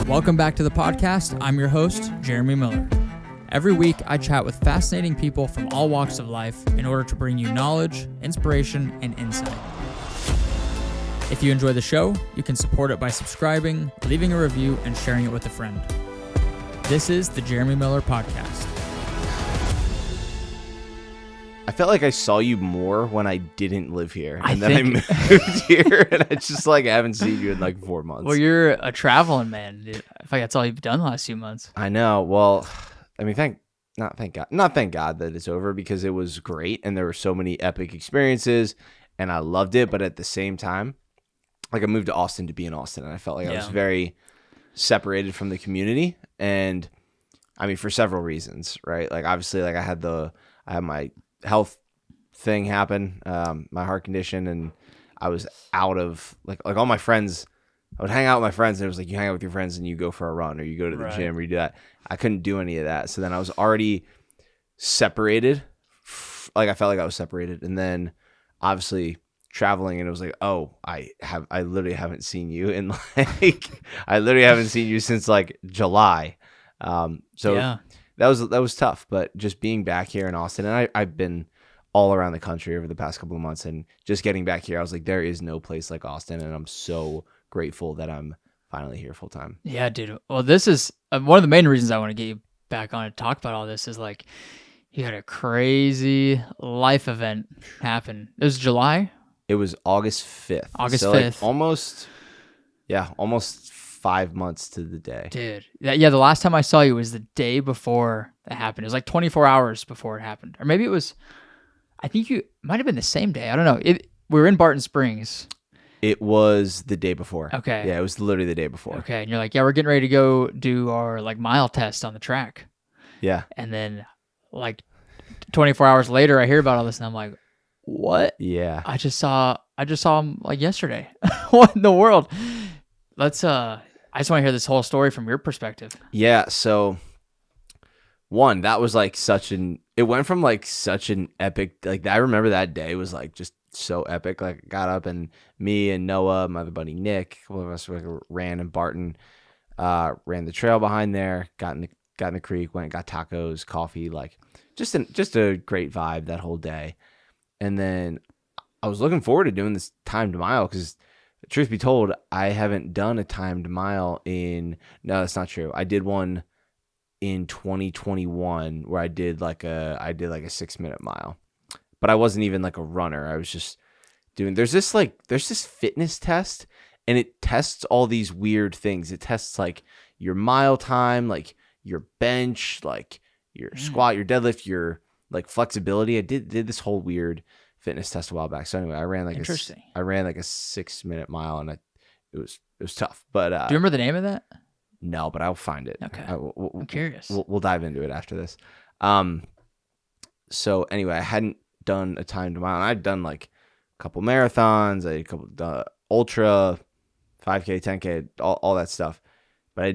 Welcome back to the podcast. I'm your host, Jeremy Miller. Every week, I chat with fascinating people from all walks of life in order to bring you knowledge, inspiration, and insight. If you enjoy the show, you can support it by subscribing, leaving a review, and sharing it with a friend. This is the Jeremy Miller Podcast. I felt like I saw you more when I didn't live here. And then I moved here, and I just I haven't seen you in 4 months. Well, you're a traveling man. I feel like that's all you've done the last few months. I know. Well, I mean, thank God that it's over, because it was great and there were so many epic experiences and I loved it. But at the same time, I moved to Austin to be in Austin, and I felt like I was very separated from the community. And I mean, for several reasons, right? Obviously, I had my health thing happen, my heart condition, and I was out of all my friends. I would hang out with my friends, and it was you hang out with your friends and you go for a run or you go to the gym or you do that. I couldn't do any of that. So then I was already separated. I felt like I was separated. And then obviously traveling, and it was I literally haven't seen you in I literally haven't seen you since July. That was tough, but just being back here in Austin, and I've been all around the country over the past couple of months, and just getting back here, I was there is no place like Austin, and I'm so grateful that I'm finally here full time. Yeah, dude. Well, this is one of the main reasons I want to get you back on to talk about all this is you had a crazy life event happen. It was July? It was August 5th. August 5th. Almost 5 months to the day. Dude. Yeah, the last time I saw you was the day before that happened. It was 24 hours before it happened. Or maybe it was, I think you might have been the same day. I don't know. We were in Barton Springs. It was the day before. Okay. Yeah, it was literally the day before. Okay. And you're we're getting ready to go do our mile test on the track. Yeah. And then 24 hours later, I hear about all this, and I'm like, what? Yeah. I just saw him yesterday. What in the world? I just want to hear this whole story from your perspective. Yeah. So one, that was it went from such an epic, I remember that day was just so epic. I got up, and me and Noah, my other buddy Nick, a couple of us ran in Barton, ran the trail behind there, got in the creek, went and got tacos, coffee, just a great vibe that whole day. And then I was looking forward to doing this timed mile, because truth be told, I haven't done a timed mile no, that's not true. I did one in 2021 where I did a 6-minute mile, but I wasn't even a runner. I was just doing, there's this fitness test, and it tests all these weird things. It tests your mile time, your bench, your squat, your deadlift, your flexibility. I did this whole weird fitness test a while back. So anyway, I ran a 6-minute mile, and it was tough. But do you remember the name of that? No, but I'll find it. Okay. I'm curious. We'll dive into it after this. So anyway, I hadn't done a timed mile, and I'd done a couple marathons, a couple ultra, 5K, 10K, all that stuff. But I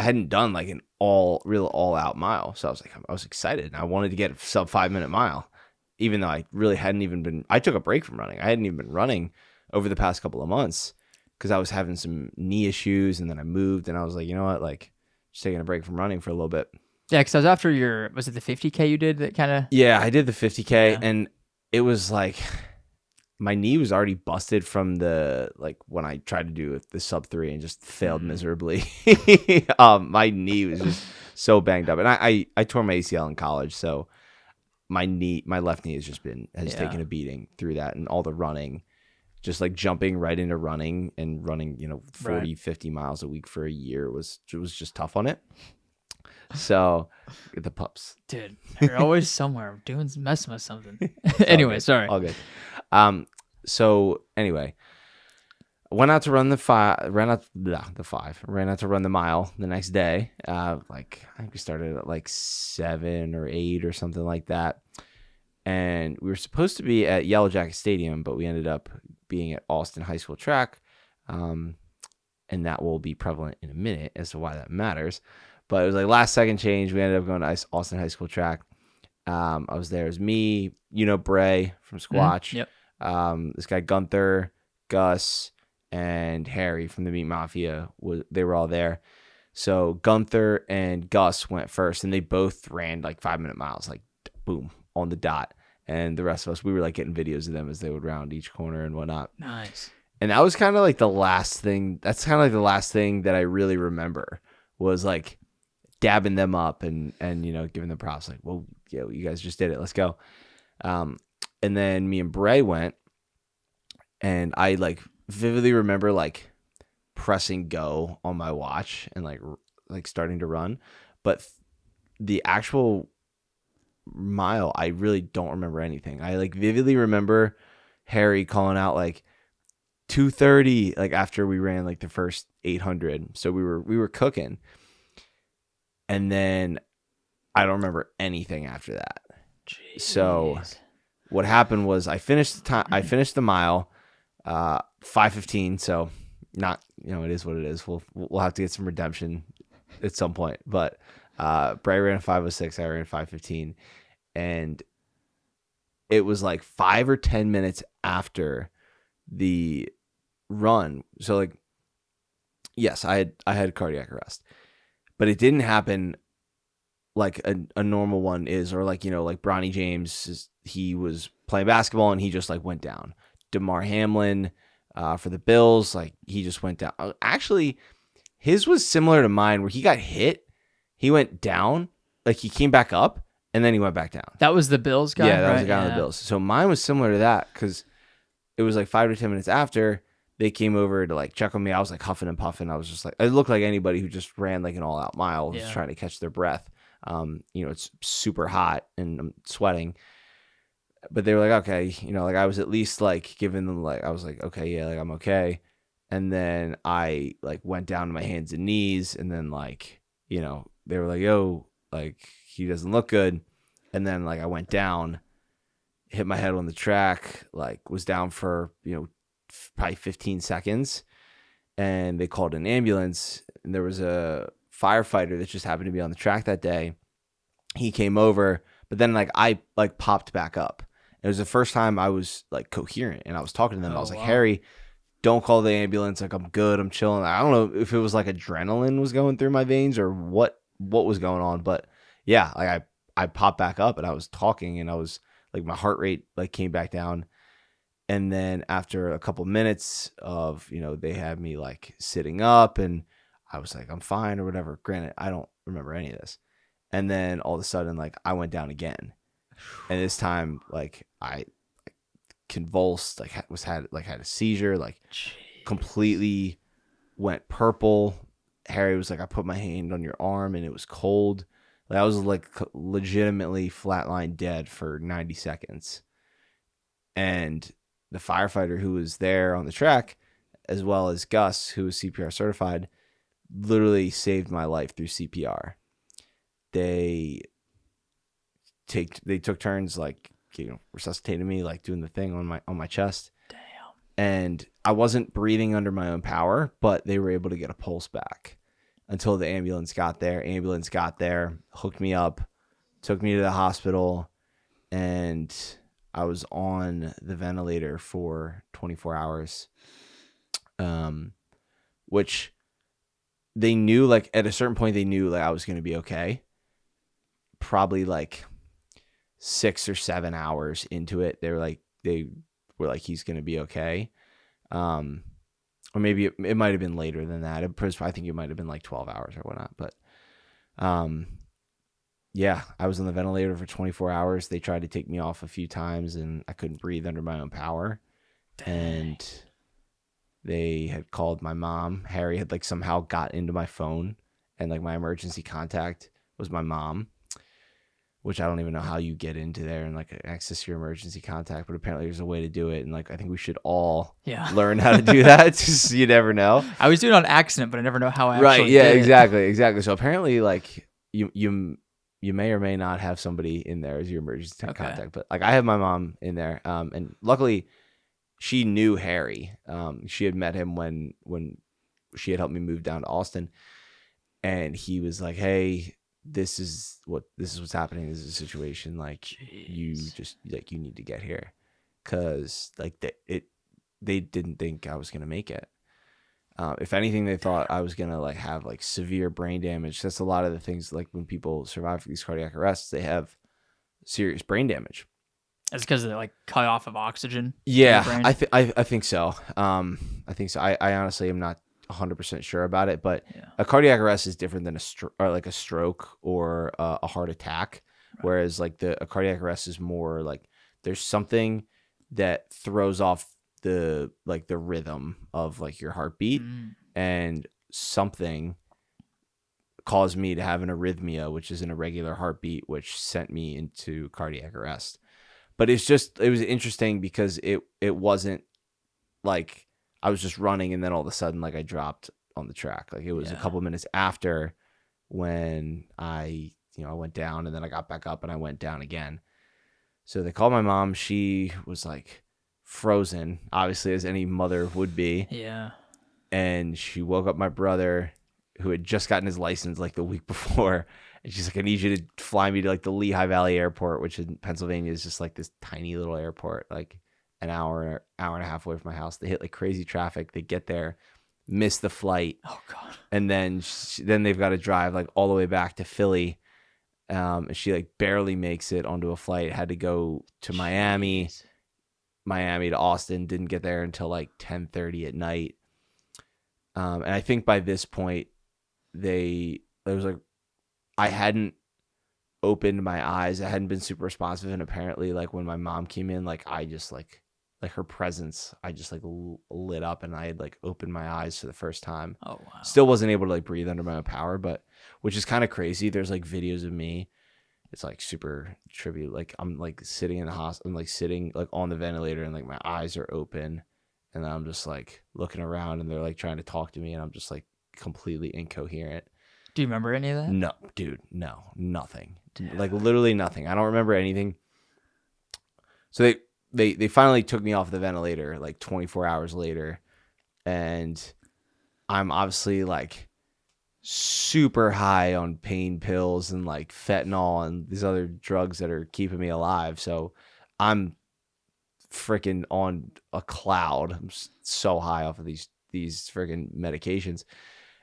hadn't done an all out mile. So I was excited, and I wanted to get a sub 5-minute mile, even though I really hadn't even been, I took a break from running. I hadn't even been running over the past couple of months because I was having some knee issues, and then I moved, and I was you know what, just taking a break from running for a little bit. Yeah, because I was after was it the 50K you did that kind of? Yeah, I did the 50K, and it was my knee was already busted from the when I tried to do the sub 3 and just failed miserably. My knee was just so banged up, and I tore my ACL in college, so my left knee has taken a beating through that, and all the running, just jumping right into running, 40, 50 miles a week for a year was just tough on it. So the pups, dude, you're always somewhere messing with something. Anyway, sorry. All good. So anyway, went out to run ran out to run the mile the next day. I think we started at 7 or 8 or something like that. And we were supposed to be at Yellow Jacket Stadium, but we ended up being at Austin High School track. And that will be prevalent in a minute as to why that matters. But it was last second change. We ended up going to Austin High School track. I was there. It was me, Bray from Squatch. Yep. This guy Gunther, Gus, and Harry from the Meat Mafia. They were all there. So Gunther and Gus went first, and they both ran like 5-minute miles, like boom, on the dot. And the rest of us, we were like getting videos of them as they would round each corner and whatnot. Nice. And that was kind of like the last thing. That's kind of like the last thing that I really remember was like dabbing them up and giving them props. Like, well, you guys just did it. Let's go. And then me and Bray went, and I like vividly remember like pressing go on my watch and like starting to run, but the actual mile I really don't remember anything. I like vividly remember Harry calling out like 2:30 like after we ran like the first 800, so we were cooking, and then I don't remember anything after that. Jeez. So what happened was I finished the mile 5:15, so not, it is what it is. We'll have to get some redemption at some point. But Bray ran 5:06, I ran 5:15, and it was like 5 or 10 minutes after the run. So like, yes, I had cardiac arrest, but it didn't happen like a normal one is, or like like Bronny James he was playing basketball and he just like went down. DeMar Hamlin. For the Bills, like he just went down. Actually, his was similar to mine where he got hit. He went down, like he came back up, and then he went back down. That was the Bills guy? Yeah, that was the guy on the Bills. So mine was similar to that because it was like 5 to 10 minutes after they came over to like check on me. I was like huffing and puffing. I was just like, it looked like anybody who just ran like an all-out mile was trying to catch their breath. It's super hot and I'm sweating. But they were like, okay, like I was at least like giving them like, I was like, okay, yeah, like I'm okay. And then I like went down to my hands and knees, and then like, they were like, yo, like he doesn't look good. And then like I went down, hit my head on the track, like was down for, probably 15 seconds. And they called an ambulance, and there was a firefighter that just happened to be on the track that day. He came over, but then like I like popped back up. It was the first time I was like coherent, and I was talking to them. I was like, Harry, don't call the ambulance. Like, I'm good. I'm chilling. I don't know if it was like adrenaline was going through my veins or what was going on. But yeah, like I popped back up and I was talking, and I was like, my heart rate like came back down. And then after a couple minutes of, they had me like sitting up, and I was like, I'm fine or whatever. Granted, I don't remember any of this. And then all of a sudden, like I went down again. And this time, like I convulsed, like had a seizure, like completely went purple. Harry was like, I put my hand on your arm and it was cold. Like I was like legitimately flatline dead for 90 seconds. And the firefighter who was there on the track, as well as Gus, who was CPR certified, literally saved my life through CPR. They took turns like resuscitating me, like doing the thing on my chest. Damn. And I wasn't breathing under my own power, but they were able to get a pulse back until the ambulance got there. Ambulance got there, hooked me up, took me to the hospital, and I was on the ventilator for 24 hours. Which they knew, like at a certain point they knew like I was going to be okay. Probably like 6 or 7 hours into it, they were like, he's going to be okay. Or maybe it might have been later than that. I think it might have been like 12 hours or whatnot. But yeah, I was on the ventilator for 24 hours. They tried to take me off a few times, and I couldn't breathe under my own power. Dang. And they had called my mom. Harry had like somehow got into my phone, and like my emergency contact was my mom, which I don't even know how you get into there and like access your emergency contact, but apparently there's a way to do it. And like, I think we should all learn how to do that. Just, you never know. I was doing it on accident, but I never know how I actually yeah, did exactly. So apparently like you may or may not have somebody in there as your emergency contact, but like I have my mom in there. And luckily she knew Harry. She had met him when she had helped me move down to Austin, and he was like, hey, this is what's happening. This is a situation. Like, jeez. You just like, you need to get here. Cause like they didn't think I was going to make it. If anything, they thought I was gonna like have like severe brain damage. That's a lot of the things, like when people survive these cardiac arrests, they have serious brain damage. It's because they like cut off of oxygen. To the Yeah, brain. I think so. I think so. I honestly am not 100% sure about it, but Yeah. a cardiac arrest is different than a stroke or a heart attack. Right. Whereas like a cardiac arrest is more like there's something that throws off the rhythm of like your heartbeat, and something caused me to have an arrhythmia, which is an irregular heartbeat, which sent me into cardiac arrest. But it was interesting because it wasn't like I was just running and then all of a sudden like I dropped on the track. Like it was a couple of minutes after when I went down, and then I got back up and I went down again. So they called my mom. She was like frozen, obviously, as any mother would be. Yeah. And she woke up my brother, who had just gotten his license like the week before. And she's like, I need you to fly me to like the Lehigh Valley Airport, which in Pennsylvania is just like this tiny little airport, like an hour and a half away from my house. They hit like crazy traffic. They get there, miss the flight. Oh God. And then they've got to drive like all the way back to Philly. And she like barely makes it onto a flight. Had to go to Miami to Austin. Didn't get there until like 10:30 at night. And I think by this point, I hadn't opened my eyes. I hadn't been super responsive, and apparently, like when my mom came in, like I just like her presence, I just like lit up, and I had like opened my eyes for the first time. Oh wow! Still wasn't able to like breathe under my own power, but which is kind of crazy. There's like videos of me. It's like super trivial. Like I'm like sitting in the hospital, I'm like sitting like on the ventilator, and like my eyes are open, and I'm just like looking around, and they're like trying to talk to me, and I'm just like completely incoherent. Do you remember any of that? No, dude, no, nothing. Dude. Like literally nothing. I don't remember anything. So they finally took me off the ventilator like 24 hours later, and I'm obviously like super high on pain pills and like fentanyl and these other drugs that are keeping me alive. So I'm freaking on a cloud. I'm so high off of these freaking medications.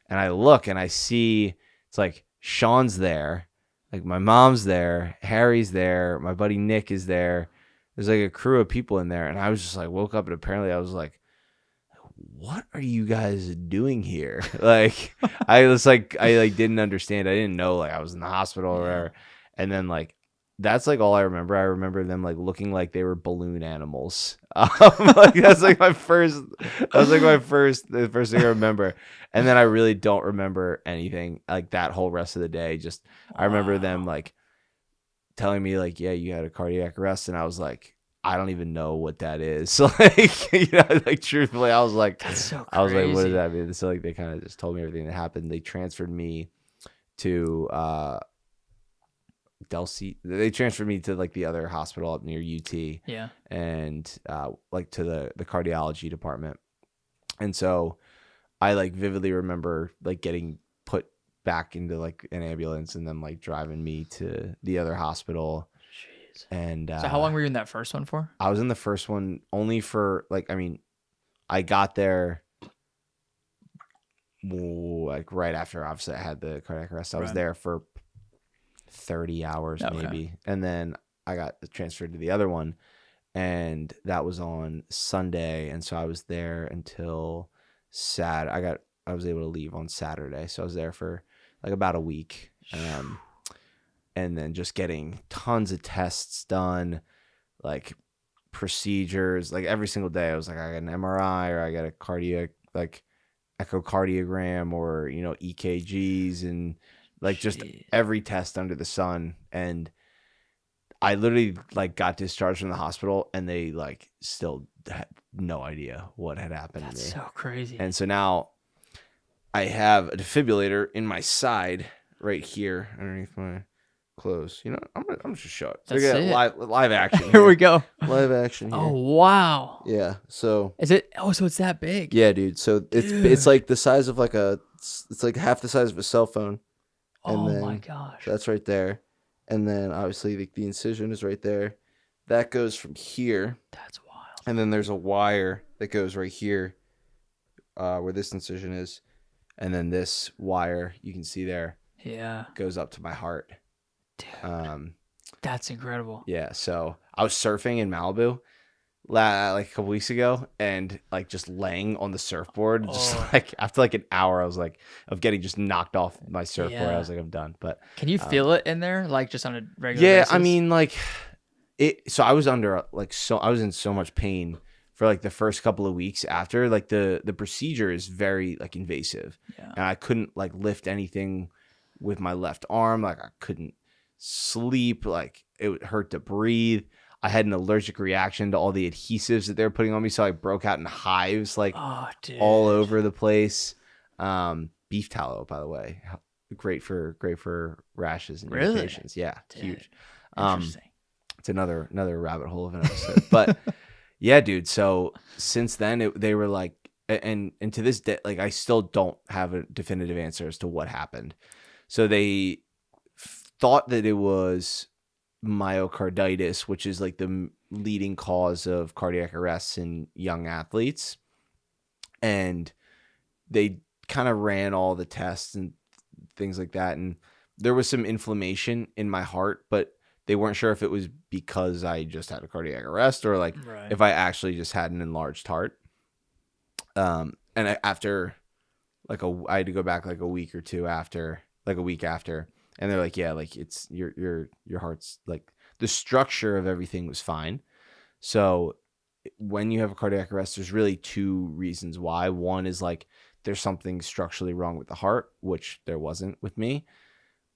And I look and I see it's like Sean's there, like my mom's there, Harry's there, my buddy Nick is there. There's like a crew of people in there. And I was just like, woke up and apparently I was like, what are you guys doing here? Like, I didn't understand. I didn't know like I was in the hospital or whatever. And then like, that's like all I remember. I remember them like looking like they were balloon animals. Like the first thing I remember. And then I really don't remember anything like that whole rest of the day. Just, I remember them like telling me like, yeah, you had a cardiac arrest. And I was like, I don't even know what that is. So like, like truthfully, I was like, that's so crazy. I was like, what does that mean? So like, they kind of just told me everything that happened. They transferred me to, they transferred me to like the other hospital up near UT. Yeah. And like to the cardiology department. And so I like vividly remember like getting put back into like an ambulance and then like driving me to the other hospital. Jeez. And so how long were you in that first one for? I was in the first one only for like, I mean, I got there like right after obviously I had the cardiac arrest. I was there for 30 hours maybe. And then I got transferred to the other one, and that was on Sunday. And so I was there until I was able to leave on Saturday. So I was there for like about a week. And then just getting tons of tests done, like procedures, like every single day I was like, I got an MRI or I got a cardiac, like echocardiogram or, EKGs and like just every test under the sun. And I literally like got discharged from the hospital and they like still had no idea what had happened to me. That's so crazy. And so now I have a defibrillator in my side right here underneath my clothes. I'm just show it. So That's it. Live action. Here we go. Live action here. Oh wow. Yeah. So is it? Oh, so it's that big? Yeah, dude. So it's like the size of like it's like half the size of a cell phone. And oh my gosh. That's right there. And then obviously the incision is right there. That goes from here. That's wild. And then there's a wire that goes right here where this incision is, and then this wire you can see there goes up to my heart. Dude, that's incredible. Yeah, so I was surfing in Malibu like a couple weeks ago, and like just laying on the surfboard, just like after like an hour, I was like of getting just knocked off my surfboard. I was like, I'm done. But can you feel it in there, like just on a regular basis? I mean, like it. So I was under I was in so much pain for like the first couple of weeks after. Like the procedure is very like invasive, and I couldn't like lift anything with my left arm. Like I couldn't sleep. Like it hurt to breathe. I had an allergic reaction to all the adhesives that they were putting on me, so I broke out in hives like all over the place. Beef tallow, by the way, great for rashes and irritations. Yeah, dude. Huge. Interesting. It's another rabbit hole of an episode, but yeah, dude. So since then, they were like, and to this day, like I still don't have a definitive answer as to what happened. So they thought that it was myocarditis, which is like the leading cause of cardiac arrests in young athletes. And they kind of ran all the tests and things like that. And there was some inflammation in my heart, but they weren't sure if it was because I just had a cardiac arrest or like if I actually just had an enlarged heart. And after like I had to go back like a week or two after, like a week after. And they're like, yeah, like it's your heart's like the structure of everything was fine. So when you have a cardiac arrest, there's really two reasons why. One is like there's something structurally wrong with the heart, which there wasn't with me,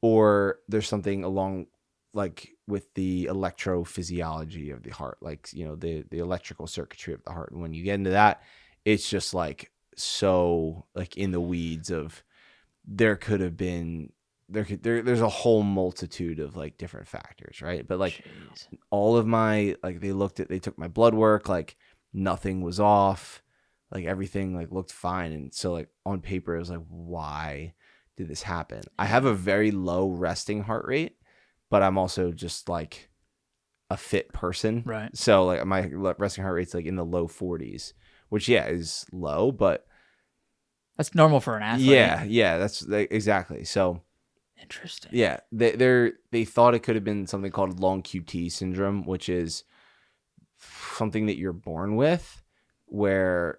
or there's something along like with the electrophysiology of the heart, like, you know, the electrical circuitry of the heart. And when you get into that, it's just like so like in the weeds of there's a whole multitude of like different factors, right? But like all of my, like they took my blood work, like nothing was off, like everything like looked fine. And so like on paper, it was like, why did this happen? I have a very low resting heart rate, but I'm also just like a fit person. Right. So like my resting heart rate's like in the low 40s, which is low, but that's normal for an athlete. Yeah, that's exactly. So interesting. Yeah, they thought it could have been something called long QT syndrome, which is something that you're born with, where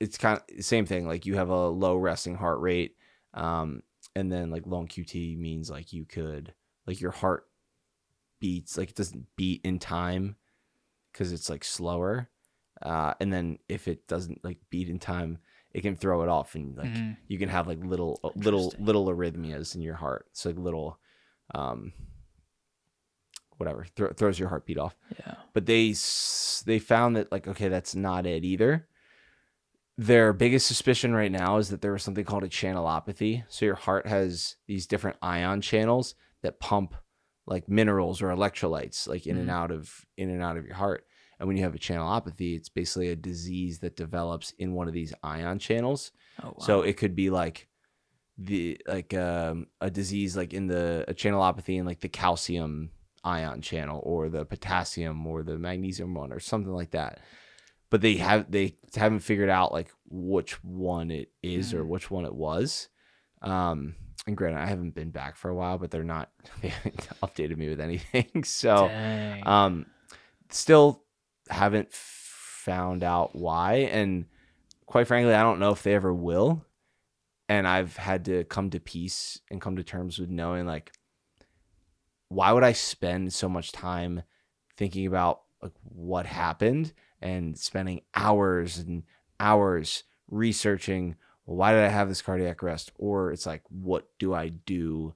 it's kind of the same thing. Like you have a low resting heart rate, and then like long QT means like you could like your heart beats like it doesn't beat in time because it's like slower, and then if it doesn't like beat in time, it can throw it off, and like you can have like little arrhythmias in your heart. It's like little, whatever throws your heartbeat off. Yeah. But they found that like, okay, that's not it either. Their biggest suspicion right now is that there was something called a channelopathy. So your heart has these different ion channels that pump like minerals or electrolytes like in and out of your heart. And when you have a channelopathy, it's basically a disease that develops in one of these ion channels. Oh, wow. So it could be like a disease like in a channelopathy in like the calcium ion channel or the potassium or the magnesium one or something like that. But they haven't figured out like which one it is or which one it was. And granted, I haven't been back for a while, but they haven't updated me with anything. So still haven't found out why, and quite frankly I don't know if they ever will. And I've had to come to peace and come to terms with knowing like, why would I spend so much time thinking about like what happened and spending hours and hours researching, well, why did I have this cardiac arrest? Or it's like, what do I do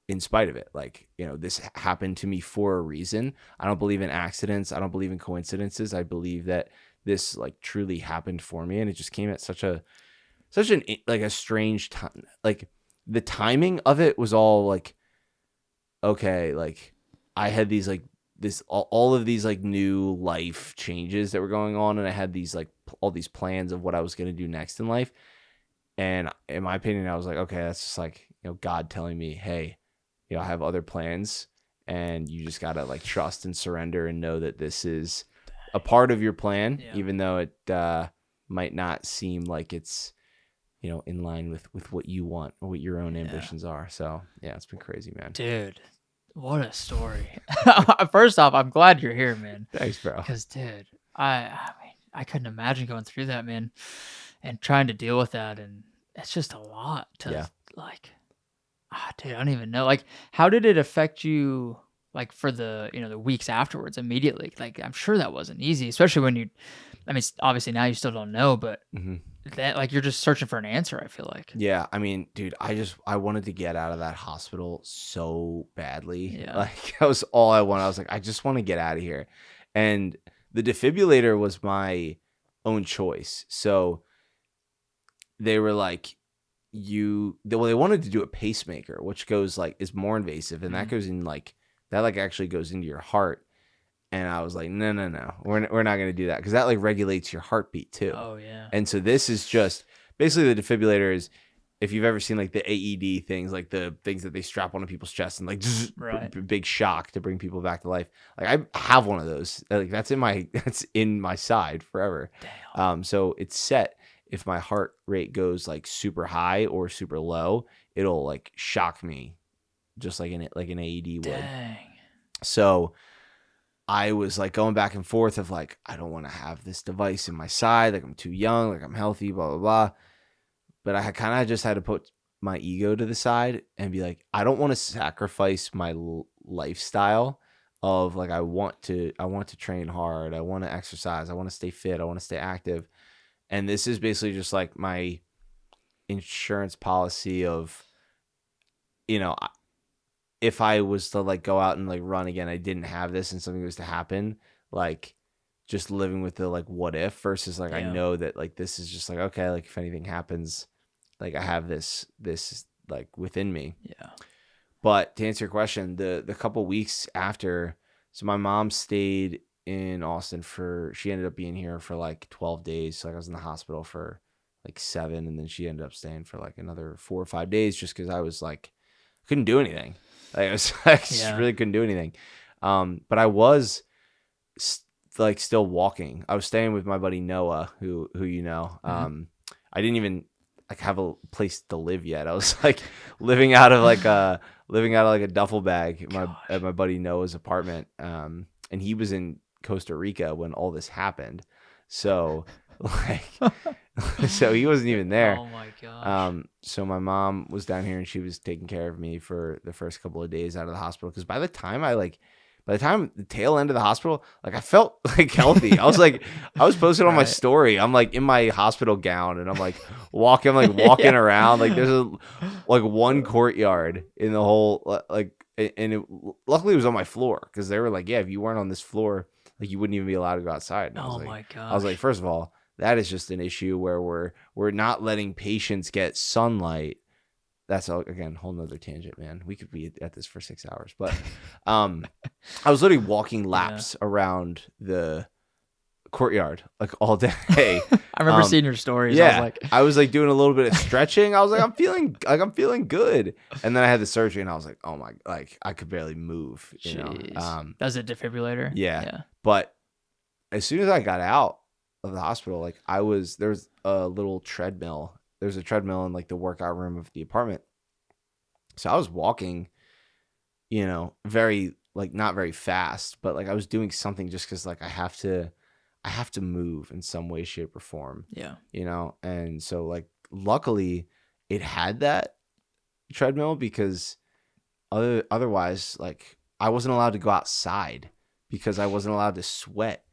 in spite of it? Like, you know, this happened to me for a reason. I don't believe in accidents. I don't believe in coincidences. I believe that this like truly happened for me. And it just came at such a strange time. Like the timing of it was all like, okay, like I had these like all of these like new life changes that were going on. And I had these like all these plans of what I was going to do next in life. And in my opinion, I was like, okay, that's just like, you know, God telling me, hey, you know, I have other plans, and you just got to like trust and surrender and know that this is a part of your plan, even though it might not seem like it's, in line with what you want or what your own ambitions are. So yeah, it's been crazy, man. Dude, what a story. First off, I'm glad you're here, man. Thanks, bro. Because, dude, I mean, I couldn't imagine going through that, man, and trying to deal with that. And it's just a lot to dude, I don't even know. Like, how did it affect you, like, for the, the weeks afterwards immediately? Like, I'm sure that wasn't easy, especially when obviously now you still don't know, but that, like, you're just searching for an answer, I feel like. Yeah, I mean, dude, I wanted to get out of that hospital so badly. Yeah. Like, that was all I wanted. I was like, I just want to get out of here. And the defibrillator was my own choice. So they were like, they wanted to do a pacemaker, which goes is more invasive, and that goes in that actually goes into your heart. And I was like, no, we're not going to do that, because that regulates your heartbeat too. Oh yeah. And so this is just basically, the defibrillator is, if you've ever seen the AED things, the things that they strap onto people's chests and big shock to bring people back to life. I have one of those. That's in my side forever. Damn. So it's set. If my heart rate goes super high or super low, it'll shock me, just like an AED would. Dang. So I was going back and forth of I don't want to have this device in my side. I'm too young. I'm healthy, blah, blah, blah. But I kind of just had to put my ego to the side and be I don't want to sacrifice my lifestyle of I want to train hard. I want to exercise. I want to stay fit. I want to stay active. And this is basically just my insurance policy of, if I was to go out and run again, I didn't have this and something was to happen, just living with the what if versus I know that this is just okay, if anything happens, I have this within me. Yeah. But to answer your question, the couple weeks after, so my mom stayed in Austin she ended up being here for 12 days. So I was in the hospital for 7, and then she ended up staying for another 4 or 5 days, just because I was couldn't do anything. I just really couldn't do anything. But I was still walking. I was staying with my buddy Noah, who you know. I didn't even have a place to live yet. I was living out of a duffel bag at my buddy Noah's apartment. And he was in Costa Rica when all this happened. So so he wasn't even there. Oh my gosh. So my mom was down here, and she was taking care of me for the first couple of days out of the hospital, because by the time the tail end of the hospital, I felt healthy. I was posting on my story. I'm in my hospital gown, and I'm walking around. There's one courtyard in the whole, and it luckily it was on my floor, because they were if you weren't on this floor, you wouldn't even be allowed to go outside. And Oh my gosh. I was first of all, that is just an issue where we're not letting patients get sunlight. That's again, whole nother tangent, man. We could be at this for 6 hours, but I was literally walking laps around the courtyard all day. I remember seeing your stories. Yeah, I was doing a little bit of stretching. I was I'm feeling good. And then I had the surgery, and I was oh my, I could barely move. You know, that was a defibrillator. Yeah. But as soon as I got out of the hospital, there was a little treadmill. There's a treadmill in the workout room of the apartment. So I was walking, very not very fast, but I was doing something just because I have to move in some way, shape, or form. Yeah. And so luckily it had that treadmill, because otherwise I wasn't allowed to go outside, because I wasn't allowed to sweat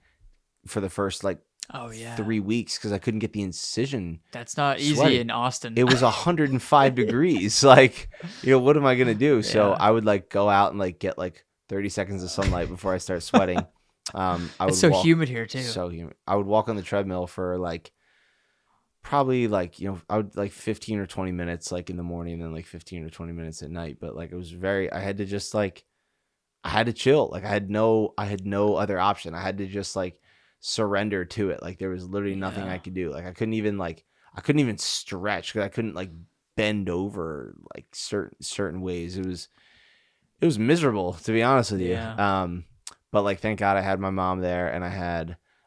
for the first 3 weeks, because I couldn't get the incision. That's not easy sweaty. in Austin. It was 105 degrees. What am I gonna do? Yeah. So I would go out and get 30 seconds of sunlight before I start sweating. It's so humid here too. So humid. I would walk on the treadmill for probably I would 15 or 20 minutes in the morning, and then 15 or 20 minutes at night. But it was I had to just I had to chill. I had no other option. I had to just surrender to it. There was literally nothing I could do. I couldn't even stretch, because I couldn't bend over certain ways. It was miserable, to be honest with you. Yeah. But thank God I had my mom there, and I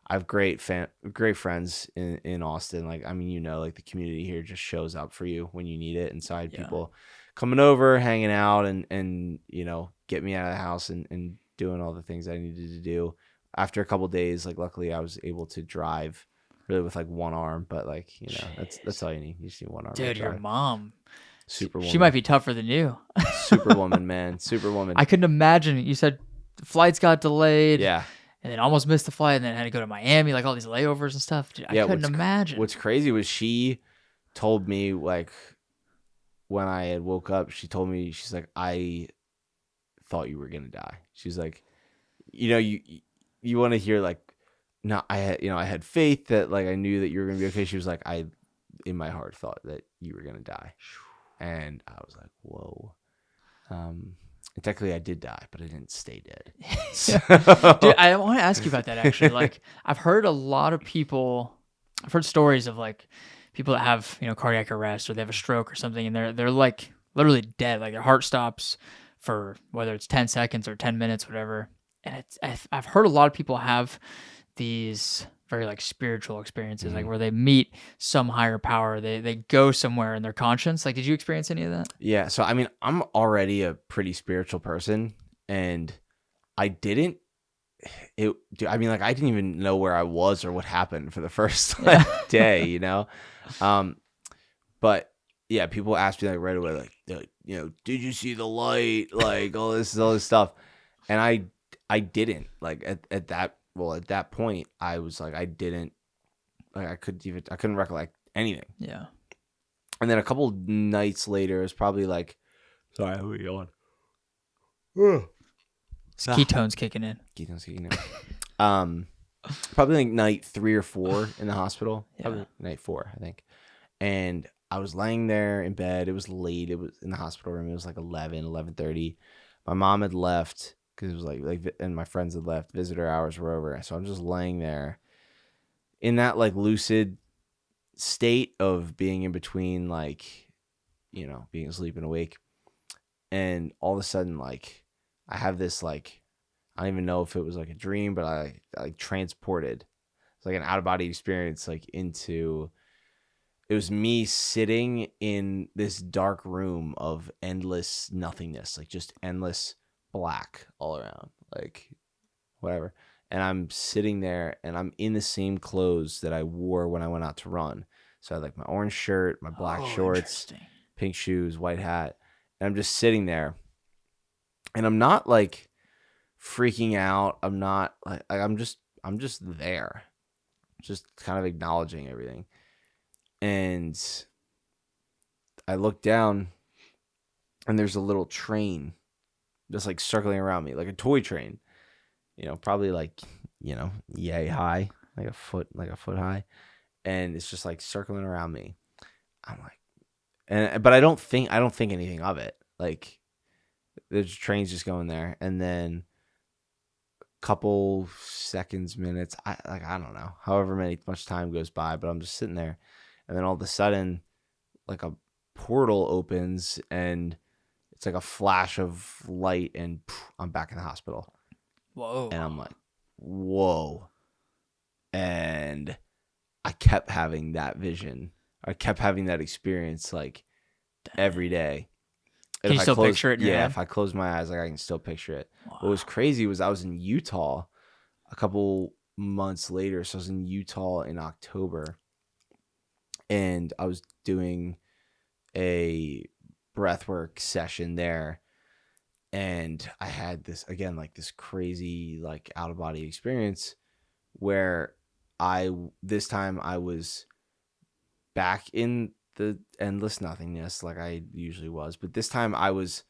I have great friends in Austin. Like, I mean, you know, like the community here just shows up for you when you need it. And so I had people coming over, hanging out, and you know, get me out of the house and doing all the things I needed to do. After a couple of days, like luckily I was able to drive really with like one arm, but like, you know, that's all you need. You just need one arm. Dude, your mom. Superwoman. She might be tougher than you. Superwoman, man. Superwoman. I couldn't imagine. You said the flights got delayed. Yeah. And then almost missed the flight, and then had to go to Miami, like all these layovers and stuff. Dude, I couldn't imagine. What's crazy was she told me, like, when I had woke up, she told me, she's like, I thought you were gonna die. She's like, you know, you want to hear like, no, I had faith that like I knew that you were gonna be okay. She was like, I in my heart thought that you were gonna die, and I was like, whoa. And technically, I did die, but I didn't stay dead. So. Dude, I want to ask you about that actually. Like, I've heard a lot of people. I've heard stories of like people that have, you know, cardiac arrest or they have a stroke or something, and they're like literally dead. Like their heart stops for whether it's 10 seconds or 10 minutes, whatever. And I've heard a lot of people have these very like spiritual experiences, like where they meet some higher power, they go somewhere in their conscience. Like, did you experience any of that? Yeah. So, I mean, I'm already a pretty spiritual person, and I didn't even know where I was or what happened for the first day, you know? But yeah, people ask me like right away, like, you know, did you see the light? Like all this stuff. And I didn't like at that point, I was like, I didn't, like, I couldn't recollect anything. Yeah. And then a couple nights later, it was probably like, sorry, who are you on? Ketones kicking in. Probably like night 3 or 4 in the hospital. Yeah. Probably night 4, I think. And I was laying there in bed. It was late. It was in the hospital room. It was like 11:30. My mom had left because it was like, and my friends had left. Visitor hours were over. So I'm just laying there in that like lucid state of being in between, like, you know, being asleep and awake. And all of a sudden, like, I have this, like, I don't even know if it was like a dream, but I like transported. It's like an out of body experience, like into, it was me sitting in this dark room of endless nothingness, like just endless black all around, like whatever. And I'm sitting there and I'm in the same clothes that I wore when I went out to run. So I had like my orange shirt, my black shorts, pink shoes, white hat. And I'm just sitting there. And I'm not like freaking out. I'm not like I'm just there. Just kind of acknowledging everything. And I look down and there's a little train just like circling around me, like a toy train. You know, probably like, you know, yay high, like a foot high. And it's just like circling around me. I'm like, but I don't think anything of it. Like, there's trains just going there, and then a couple seconds, minutes, I don't know, however much time goes by, but I'm just sitting there, and then all of a sudden, like a portal opens, and it's like a flash of light, and I'm back in the hospital. Whoa! And I'm like, whoa! And I kept having that vision. I kept having that experience like every day. Can you still picture it in your head? If I close my eyes, like I can still picture it. Wow. What was crazy was I was in Utah a couple months later. So I was in Utah in October, and I was doing a breathwork session there, and I had this again, like this crazy, like out of body experience where this time I was back in the endless nothingness like I usually was, but this time I was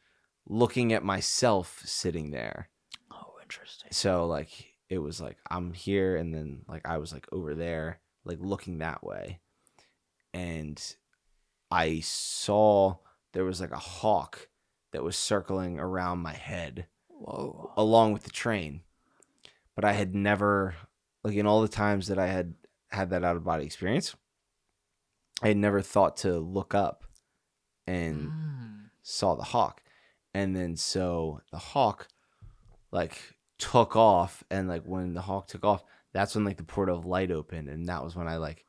looking at myself sitting there. Oh, interesting. So like it was like I'm here, and then like I was like over there, like looking that way, and I saw there was like a hawk that was circling around my head. Whoa. Along with the train. But I had never, like in all the times that I had that out of body experience, I had never thought to look up and saw the hawk. And then so the hawk like took off, and like when the hawk took off, that's when like the portal of light opened, and that was when I like,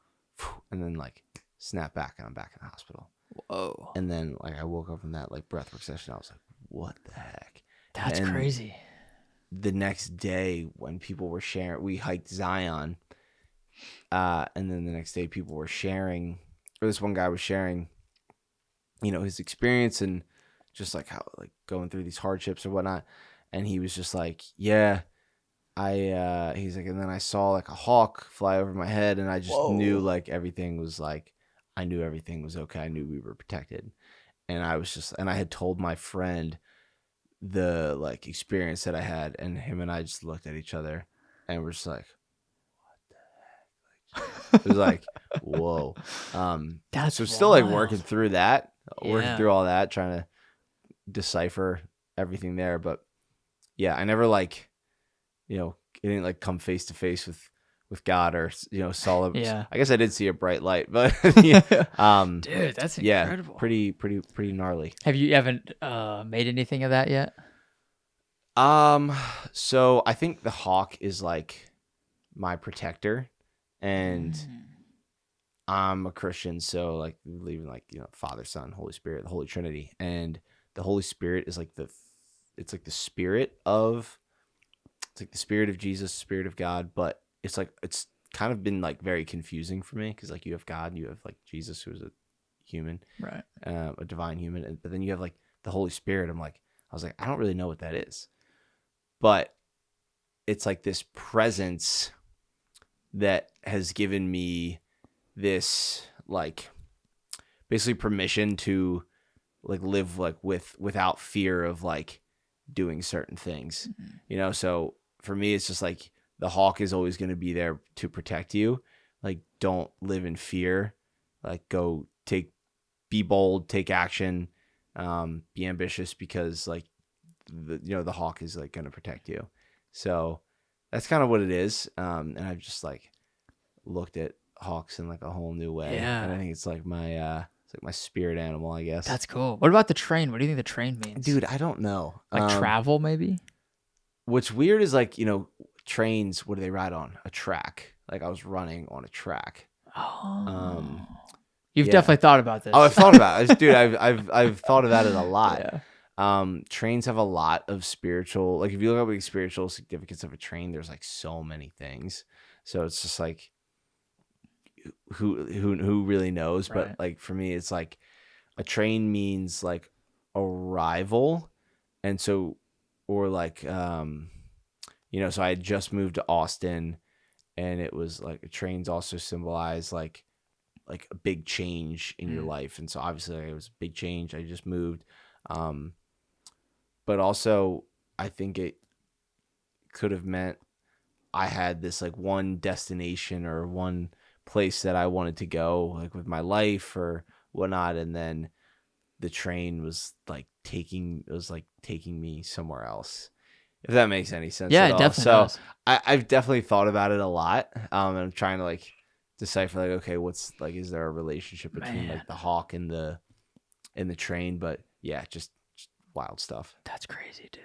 and then like snapped back, and I'm back in the hospital. Whoa. And then like I woke up from that like breathwork session. I was like, what the heck? That's crazy. The next day when people were sharing, we hiked Zion. And then the next day people were sharing, or this one guy was sharing, his experience and just like how like going through these hardships or whatnot. And he was just like, yeah, he's like, and then I saw like a hawk fly over my head, and I just knew like everything was like, I knew everything was okay. I knew we were protected. And I had told my friend the like experience that I had, and him and I just looked at each other and we're just like, what the heck? Like, it was like, whoa. That's so still like wild. working through all that, trying to decipher everything there. But yeah, I never like, it didn't like come face to face with God or saw it. Yeah. I guess I did see a bright light, but Dude, that's incredible. pretty gnarly. You haven't made anything of that yet? So I think the hawk is like my protector, and I'm a Christian, so like we believe in like Father, Son, Holy Spirit, the Holy Trinity, and the Holy Spirit is like it's like the spirit of Jesus, Spirit of God, but it's kind of been like very confusing for me because like you have God and you have like Jesus, who is a human, right? A divine human, but then you have like the Holy Spirit. I was like, I don't really know what that is, but it's like this presence that has given me this like basically permission to like live like without fear of like doing certain things, so for me it's just like the hawk is always going to be there to protect you. Like, don't live in fear. Like, be bold, take action, be ambitious, because like the hawk is like going to protect you. So that's kind of what it is. And I've just like looked at hawks in like a whole new way. Yeah. And I think it's like my spirit animal, I guess. That's cool. What about the train? What do you think the train means? Dude, I don't know. Like travel, maybe? What's weird is like, trains, what do they ride on? A track. Like I was running on a track. Oh. You've definitely thought about this. Oh, I've thought about it. Dude, I've thought about it a lot. Yeah. Trains have a lot of spiritual, like if you look up the spiritual significance of a train, there's like so many things. So it's just like who really knows? Right. But like for me, it's like a train means like arrival. And so, or like so I had just moved to Austin, and it was like trains also symbolize like a big change in your life. And so obviously it was a big change. I just moved. But also I think it could have meant I had this like one destination or one place that I wanted to go like with my life or whatnot. And then the train was like taking me somewhere else. If that makes any sense. Yeah, at it all. definitely So does. I've definitely thought about it a lot. And I'm trying to like decipher like, okay, what's like, is there a relationship between like the hawk and the train? But yeah, just wild stuff. That's crazy, dude.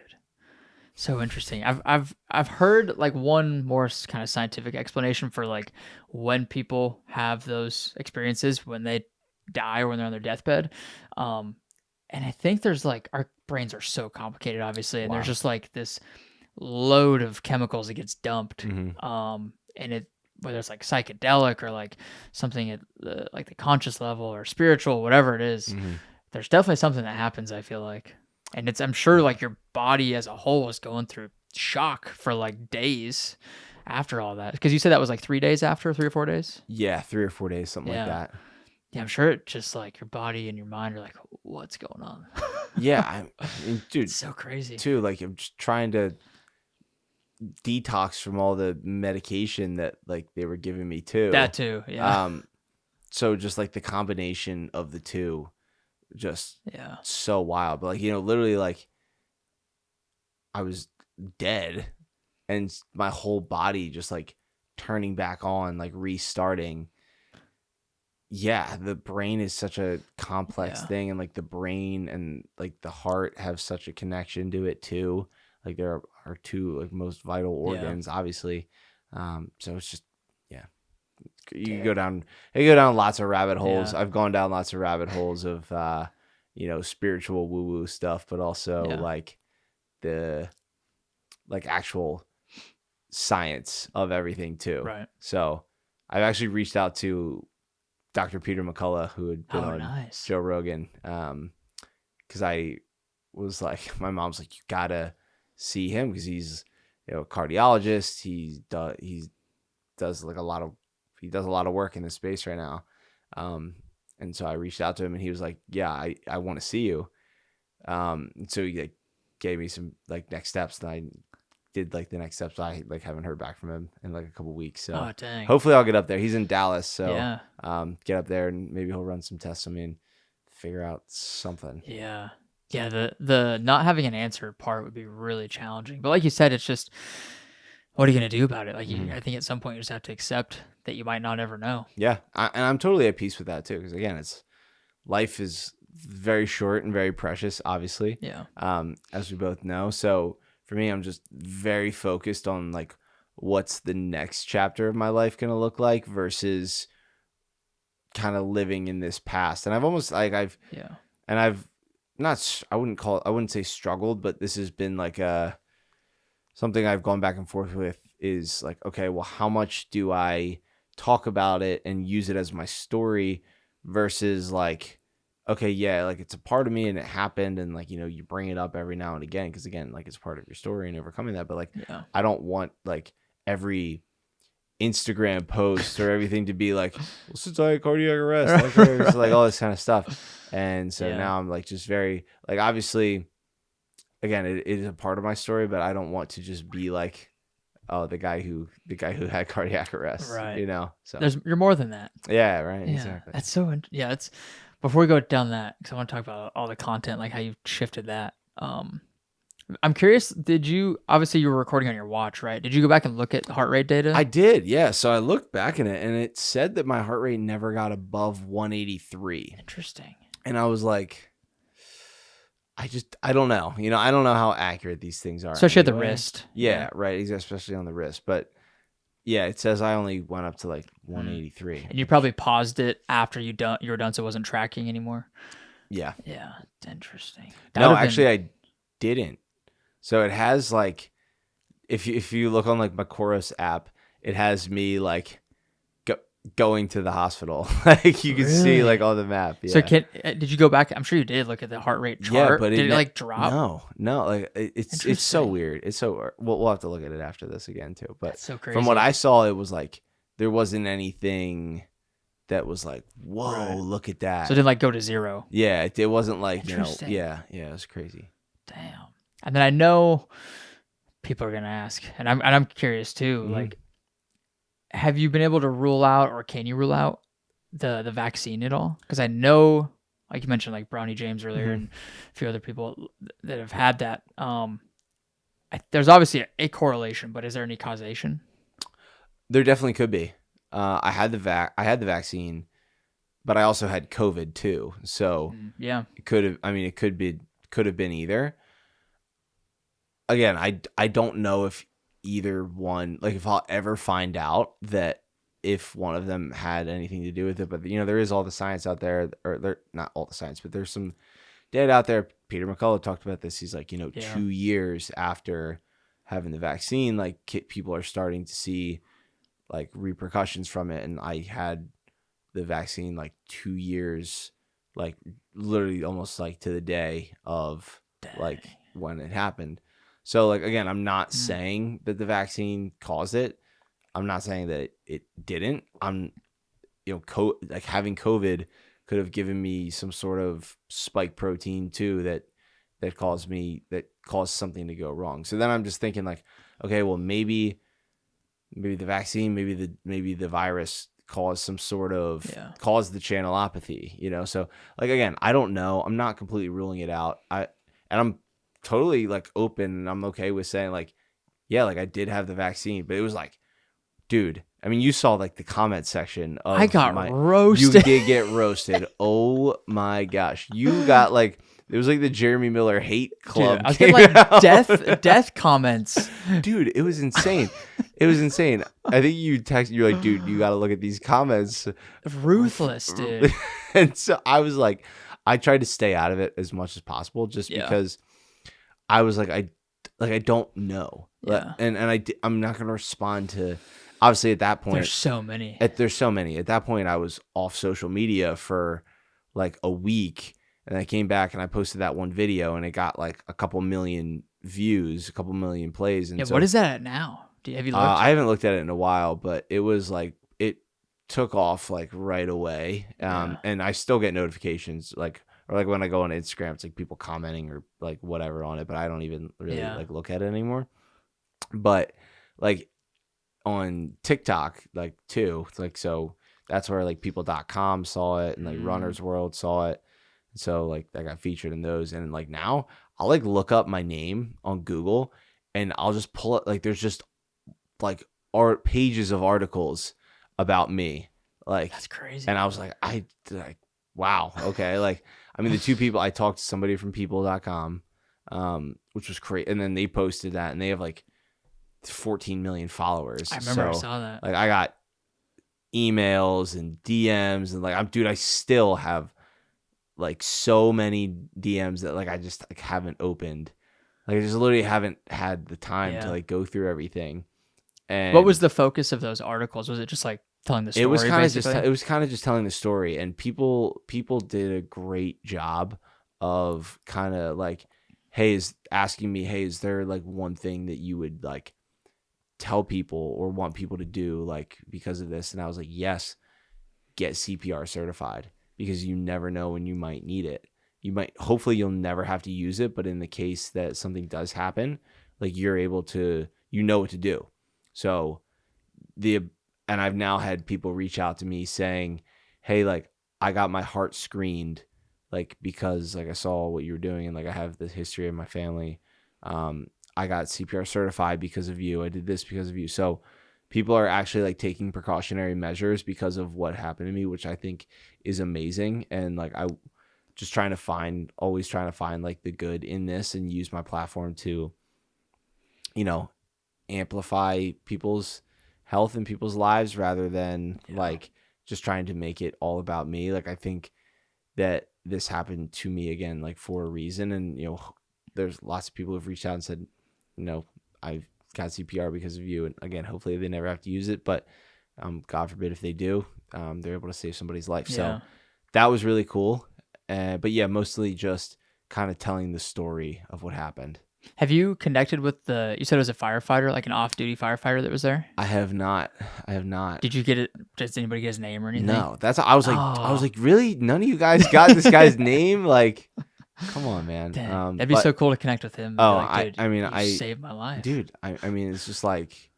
So interesting. I've heard like one more kind of scientific explanation for like when people have those experiences when they die or when they're on their deathbed. And I think there's like, our brains are so complicated, obviously, and there's just like this load of chemicals that gets dumped. And it, whether it's like psychedelic or like something at like the conscious level or spiritual, whatever it is, there's definitely something that happens, I feel like. And I'm sure like your body as a whole was going through shock for like days after all that. Because you said that was like 3 days after, 3 or 4 days? Yeah, 3 or 4 days, something like that. Yeah, I'm sure it just like your body and your mind are like, what's going on? Yeah, I mean, dude, it's so crazy too. Like I'm just trying to detox from all the medication that like they were giving me too. That too, yeah. So just like the combination of the two, just so wild. But like literally like I was dead, and my whole body just like turning back on, like restarting. Yeah, the brain is such a complex thing, and like the brain and like the heart have such a connection to it too. Like there are two like most vital organs, obviously. So it's just, yeah, you go down lots of rabbit holes. Yeah. I've gone down lots of rabbit holes of, spiritual woo-woo stuff, but also like the like actual science of everything too. Right. So I've actually reached out to Dr. Peter McCullough, who had been on Joe Rogan, because I was like, my mom's like, you gotta see him because he's a cardiologist. He does like a lot of work in this space right now. And so I reached out to him, and he was like, yeah, I want to see you. And so he like gave me some like next steps, and I did like the next steps. I like haven't heard back from him in like a couple weeks. So dang. Hopefully I'll get up there. He's in Dallas, so Yeah. Get up there and maybe he'll run some tests on me and figure out something. Yeah. Yeah, the not having an answer part would be really challenging. But like you said, it's just, what are you going to do about it? Like, I think at some point you just have to accept that you might not ever know. Yeah, and I'm totally at peace with that too, because again, life is very short and very precious, obviously. Yeah. As we both know. So for me, I'm just very focused on like what's the next chapter of my life going to look like versus kind of living in this past. And I've almost like I wouldn't say struggled, but this has been like something I've gone back and forth with, is like, okay, well, how much do I talk about it and use it as my story versus like, okay, yeah, like it's a part of me and it happened, and like, you bring it up every now and again because again, like it's part of your story and overcoming that. But like, I don't want like every Instagram post or everything to be like, well, since I had cardiac arrest, like all this kind of stuff. And so now I'm like just very like, obviously, again, it is a part of my story, but I don't want to just be like, oh, the guy who had cardiac arrest, right? So you're more than that. Yeah, right. Yeah, exactly. That's so. It's before we go down that, because I want to talk about all the content, like how you've shifted that. I'm curious, obviously you were recording on your watch, right? Did you go back and look at heart rate data? I did, yeah. So I looked back in it, and it said that my heart rate never got above 183. Interesting. And I was like, I don't know. I don't know how accurate these things are. Especially at the wrist. Yeah, right. Especially on the wrist. But yeah, it says I only went up to like 183. And you probably paused it after you were done, so it wasn't tracking anymore. Yeah. Yeah. Interesting. No, actually, I didn't. So it has like, if you look on like my Chorus app, it has me like going to the hospital. Like you can see like on the map. Yeah. So did you go back? I'm sure you did look at the heart rate chart. Yeah, but did it like drop? No. Like it's so weird. It's so we'll have to look at it after this again too. But that's so crazy. From what I saw, it was like there wasn't anything that was like, whoa, look at that. So it didn't like go to zero. Yeah, it wasn't like, yeah, it was crazy. Damn. And then I know people are gonna ask, and I'm curious too. Mm-hmm. Like, have you been able to rule out, or can you rule out the vaccine at all? Because I know, like you mentioned, like Bronny James earlier, and a few other people that have had that. There's obviously a correlation, but is there any causation? There definitely could be. I had the vaccine, but I also had COVID too. So it could have. I mean, it could have been either. Again, I don't know if either one, like if I'll ever find out that if one of them had anything to do with it. But there is all the science out there, or there not all the science, but there's some data out there. Peter McCullough talked about this. He's like, 2 years after having the vaccine, like people are starting to see like repercussions from it. And I had the vaccine like 2 years, like literally almost like to the day of like when it happened. So like, again, I'm not saying that the vaccine caused it. I'm not saying that it didn't. I'm, like having COVID could have given me some sort of spike protein too that caused something to go wrong. So then I'm just thinking like, okay, well maybe the vaccine, maybe the virus caused some sort of caused the channelopathy, So like, again, I don't know. I'm not completely ruling it out. I'm totally like open, and I'm okay with saying like, yeah, like I did have the vaccine, but it was like, dude, I mean, you saw like the comment section of I got roasted. You did get roasted. Oh my gosh. You got like, it was like the Jeremy Miller hate club. Dude, I was getting like death comments. Dude, it was insane. It was insane. I think you're like, dude, you got to look at these comments. Ruthless, dude. And so I was like, I tried to stay out of it as much as possible, just because I was like, I don't know. Yeah. I'm not going to respond to, obviously at that point. There's so many. At that point, I was off social media for like a week. And I came back and I posted that one video and it got like a couple million views, a couple million plays. And so, what is that at now? Have you looked? I haven't looked at it in a while, but it was like, it took off like right away. And I still get notifications or like when I go on Instagram, it's like people commenting or like whatever on it, but I don't even really like look at it anymore. But like on TikTok, like too, it's like, so that's where like people.com saw it and like Runner's World saw it. So like I got featured in those, and like now I'll like look up my name on Google and I'll just pull it, like there's just like art pages of articles about me. Like that's crazy. And I was like, wow, okay. Like, I mean, the two people, I talked to somebody from people.com, which was great, and then they posted that and they have like 14 million followers. I remember I saw that. Like I got emails and DMs and like I still have like so many DMs that like I just like haven't opened. Like I just literally haven't had the time to like go through everything. And what was the focus of those articles? Was it just like telling the story? It was kind of just telling the story, and people did a great job of kind of like, asking me, hey, is there like one thing that you would like tell people or want people to do like because of this? And I was like, yes, get CPR certified, because you never know when you might need it. Hopefully you'll never have to use it, but in the case that something does happen, like you're able to, you know what to do. So and I've now had people reach out to me saying, hey, like I got my heart screened, like because like I saw what you were doing and like I have the history of my family. I got CPR certified because of you. I did this because of you. So people are actually like taking precautionary measures because of what happened to me, which I think is amazing. And like always trying to find like the good in this and use my platform to, you know, amplify people's health and people's lives rather than like just trying to make it all about me. Like I think that this happened to me again, like for a reason. And, you know, there's lots of people who've reached out and said, you know, I've got CPR because of you. And again, hopefully they never have to use it, but God forbid if they do, they're able to save somebody's life. Yeah. So that was really cool. But yeah, mostly just kind of telling the story of what happened. Have you connected with you said it was a firefighter, like an off-duty firefighter that was there? I have not. Did you get it? Does anybody get his name or anything? No, I was like, really? None of you guys got this guy's name? Like, come on, man. That'd be so cool to connect with him. Oh, like, dude, I saved my life, dude. I mean, it's just like,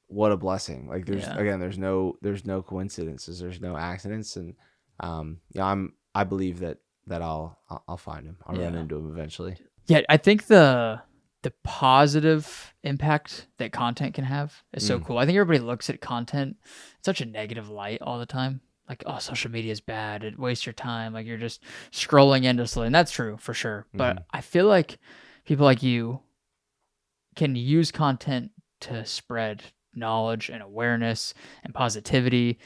what a blessing. Like there's no coincidences. There's no accidents. And, I believe that I'll find him. I'll run into him eventually. Yeah, I think the positive impact that content can have is so cool. I think everybody looks at content in such a negative light all the time. Like, oh, social media is bad. It wastes your time. Like you're just scrolling endlessly. And that's true for sure. But I feel like people like you can use content to spread knowledge and awareness and positivity,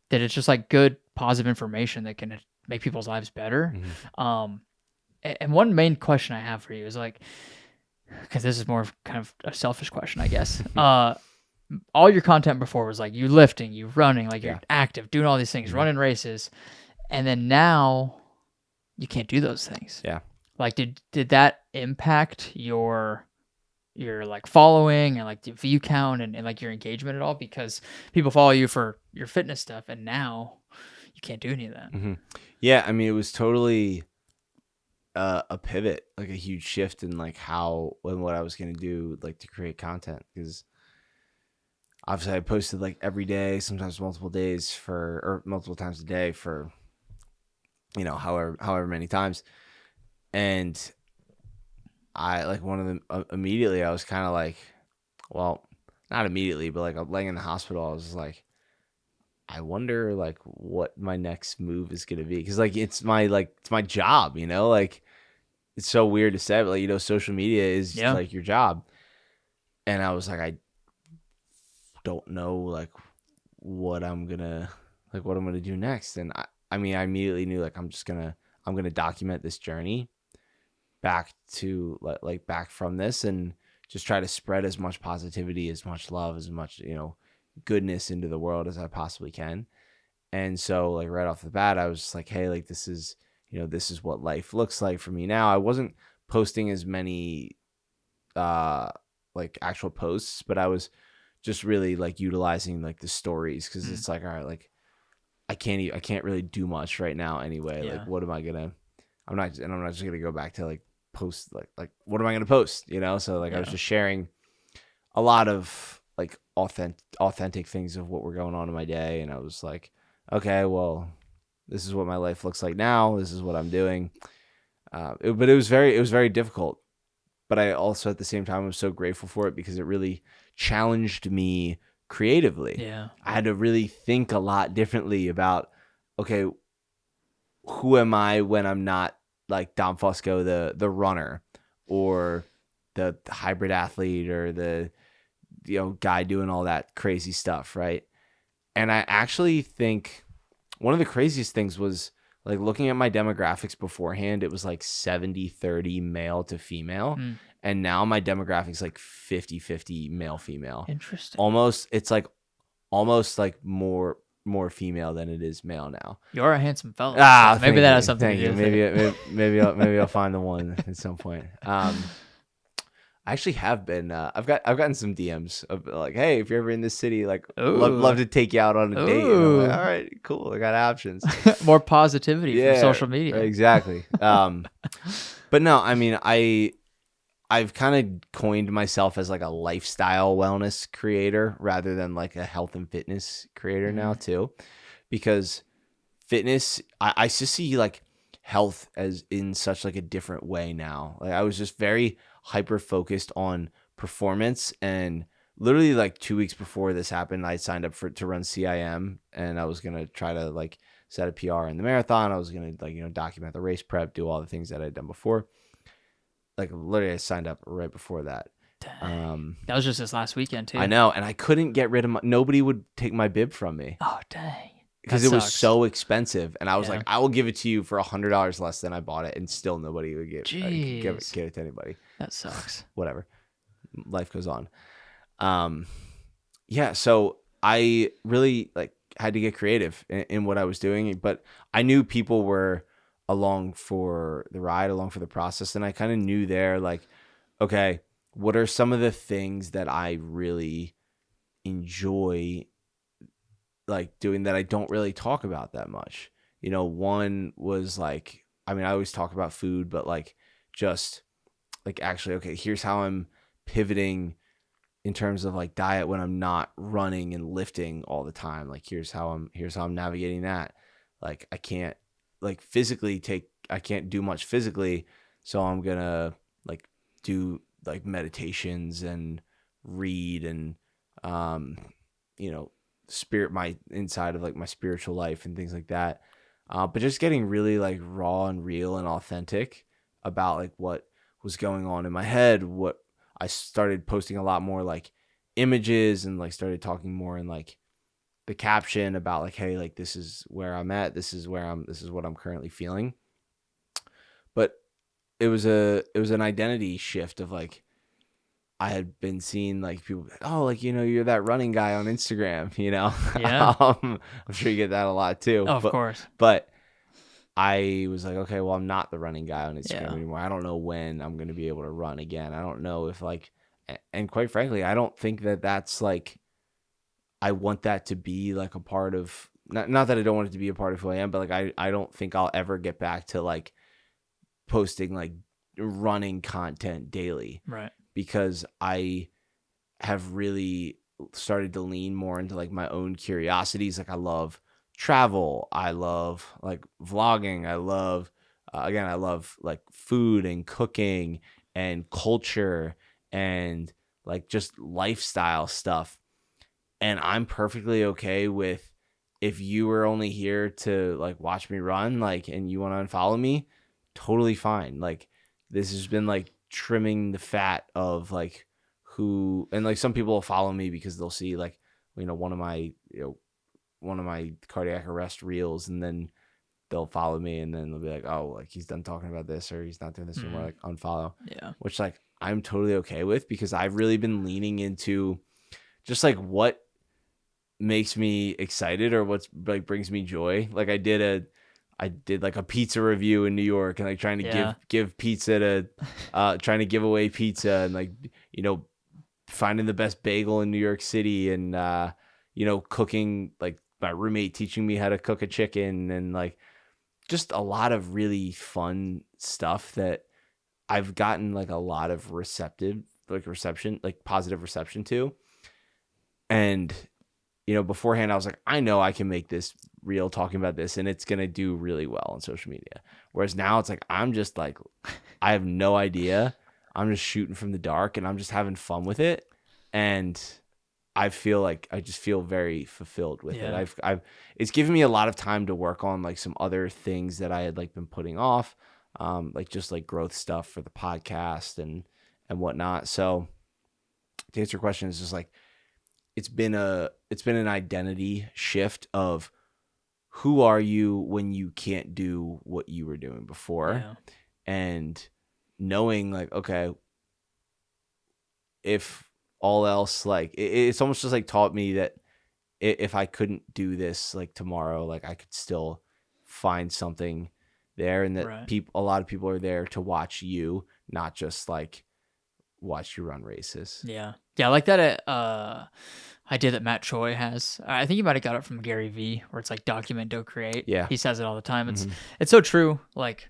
that it's just like good, positive information that can make people's lives better. And one main question I have for you is like, because this is more of kind of a selfish question, I guess. All your content before was like you lifting, you running, like you're active, doing all these things, running races. And then now you can't do those things. Yeah. Like did that impact your like following and like the view count and like your engagement at all? Because people follow you for your fitness stuff and now you can't do any of that. Yeah. I mean, it was totally a pivot, like a huge shift in like how and what I was going to do, like to create content. Because obviously I posted like every day, sometimes multiple times a day for, you know, however many times. And I like one of them immediately, I was kind of like, well, not immediately, but like I'm laying in the hospital. I was like, I wonder like what my next move is going to be. Cause like, it's my job, you know, like it's so weird to say, but like, you know, social media is like your job. And I was like, I don't know like what I'm gonna do next. And I mean, I immediately knew like I'm gonna document this journey back to like back from this, and just try to spread as much positivity, as much love, as much, goodness into the world as I possibly can. And so like right off the bat, I was just like, hey, like this is what life looks like for me now. I wasn't posting as many like actual posts, but I was just really like utilizing like the stories, because it's like, all right, like I can't really do much right now anyway. Yeah. Like what am I gonna I'm not just gonna go back to like post like what am I gonna post, so like I was just sharing a lot of like authentic things of what were going on in my day. And I was like, okay, well, this is what my life looks like now, this is what I'm doing. But it was very difficult, but I also at the same time was so grateful for it, because it really challenged me creatively. Yeah. I had to really think a lot differently about, okay, who am I when I'm not like Dom Fusco, the runner, or the hybrid athlete, or the guy doing all that crazy stuff, right? And I actually think one of the craziest things was like looking at my demographics beforehand. It was like 70-30 male to female. And now my demographics like 50-50 male female. Interesting. It's like almost like more female than it is male now. You're a handsome fella. Maybe that has something to do with it. Maybe I'll find the one at some point. I actually have been. I've gotten some DMs of like, hey, if you're ever in this city, like, love to take you out on a date. And I'm like, all right, cool. I got options. More positivity from social media. Exactly. But no, I mean, I've kind of coined myself as like a lifestyle wellness creator rather than like a health and fitness creator now too, because fitness, I just see like health as in such like a different way now. Like I was just very hyper focused on performance, and literally like 2 weeks before this happened, I signed up to run CIM, and I was going to try to like set a PR in the marathon. I was going to like, document the race prep, do all the things that I'd done before. Like literally I signed up right before that. That was just this last weekend too. I know. And I couldn't get rid of nobody would take my bib from me. Oh, dang. Because it was so expensive. And I was like, I will give it to you for $100 less than I bought it. And still nobody would give it to anybody. That sucks. Whatever. Life goes on. Yeah. So I really like had to get creative in what I was doing, but I knew people were along for the ride, along for the process. And I kind of knew there, like, okay, what are some of the things that I really enjoy like doing that I don't really talk about that much? One was like, I mean, I always talk about food, but like just like actually, okay, here's how I'm pivoting in terms of like diet when I'm not running and lifting all the time. Like here's how I'm navigating that. Like I can't do much physically, so I'm gonna like do like meditations and read and spirit my inside of like my spiritual life and things like that. But just getting really like raw and real and authentic about like what was going on in my head. What I started posting a lot more like images, and like started talking more in like the caption about like, hey, like this is where I'm at, this is what I'm currently feeling. But it was an identity shift of like, I had been seeing like people, oh, like, you're that running guy on Instagram, Yeah. I'm sure you get that a lot too. Oh, of course. But I was like, okay, well, I'm not the running guy on Instagram Yeah. anymore. I don't know when I'm going to be able to run again. I don't know if like, and quite frankly, I don't think that that's like, I want that to be like a part of, not that I don't want it to be a part of who I am, but like, I don't think I'll ever get back to like posting like running content daily. Right. Because I have really started to lean more into like my own curiosities. Like I love travel. I love like vlogging. I love like food and cooking and culture and like just lifestyle stuff. And I'm perfectly okay with, if you were only here to like watch me run, like, and you want to unfollow me, totally fine. Like this has been like trimming the fat of like who, and like some people will follow me because they'll see like one of my cardiac arrest reels, and then they'll follow me, and then they'll be like, oh, like he's done talking about this, or he's not doing this anymore, like unfollow. Yeah. Which like I'm totally okay with, because I've really been leaning into just like what makes me excited or what's like brings me joy. Like I did like a pizza review in New York, and like trying to give pizza to trying to give away pizza, and like, finding the best bagel in New York City, and cooking, like my roommate teaching me how to cook a chicken, and like just a lot of really fun stuff that I've gotten like a lot of positive reception to. And beforehand I was like, I know I can make this reel talking about this and it's going to do really well on social media. Whereas now it's like, I'm just like, I have no idea. I'm just shooting from the dark, and I'm just having fun with it. And I just feel very fulfilled with it. It's given me a lot of time to work on like some other things that I had like been putting off, like just like growth stuff for the podcast and whatnot. So to answer your question, it's just like, it's been an identity shift of who are you when you can't do what you were doing before, and knowing like, okay, if all else, like it's almost just like taught me that if I couldn't do this like tomorrow, like I could still find something there, and that a lot of people are there to watch you, not just like watch you run races. Yeah, like that idea that Matt Choi has. I think you might have got it from Gary Vee, where it's like document, don't create. Yeah, he says it all the time. It's so true. Like,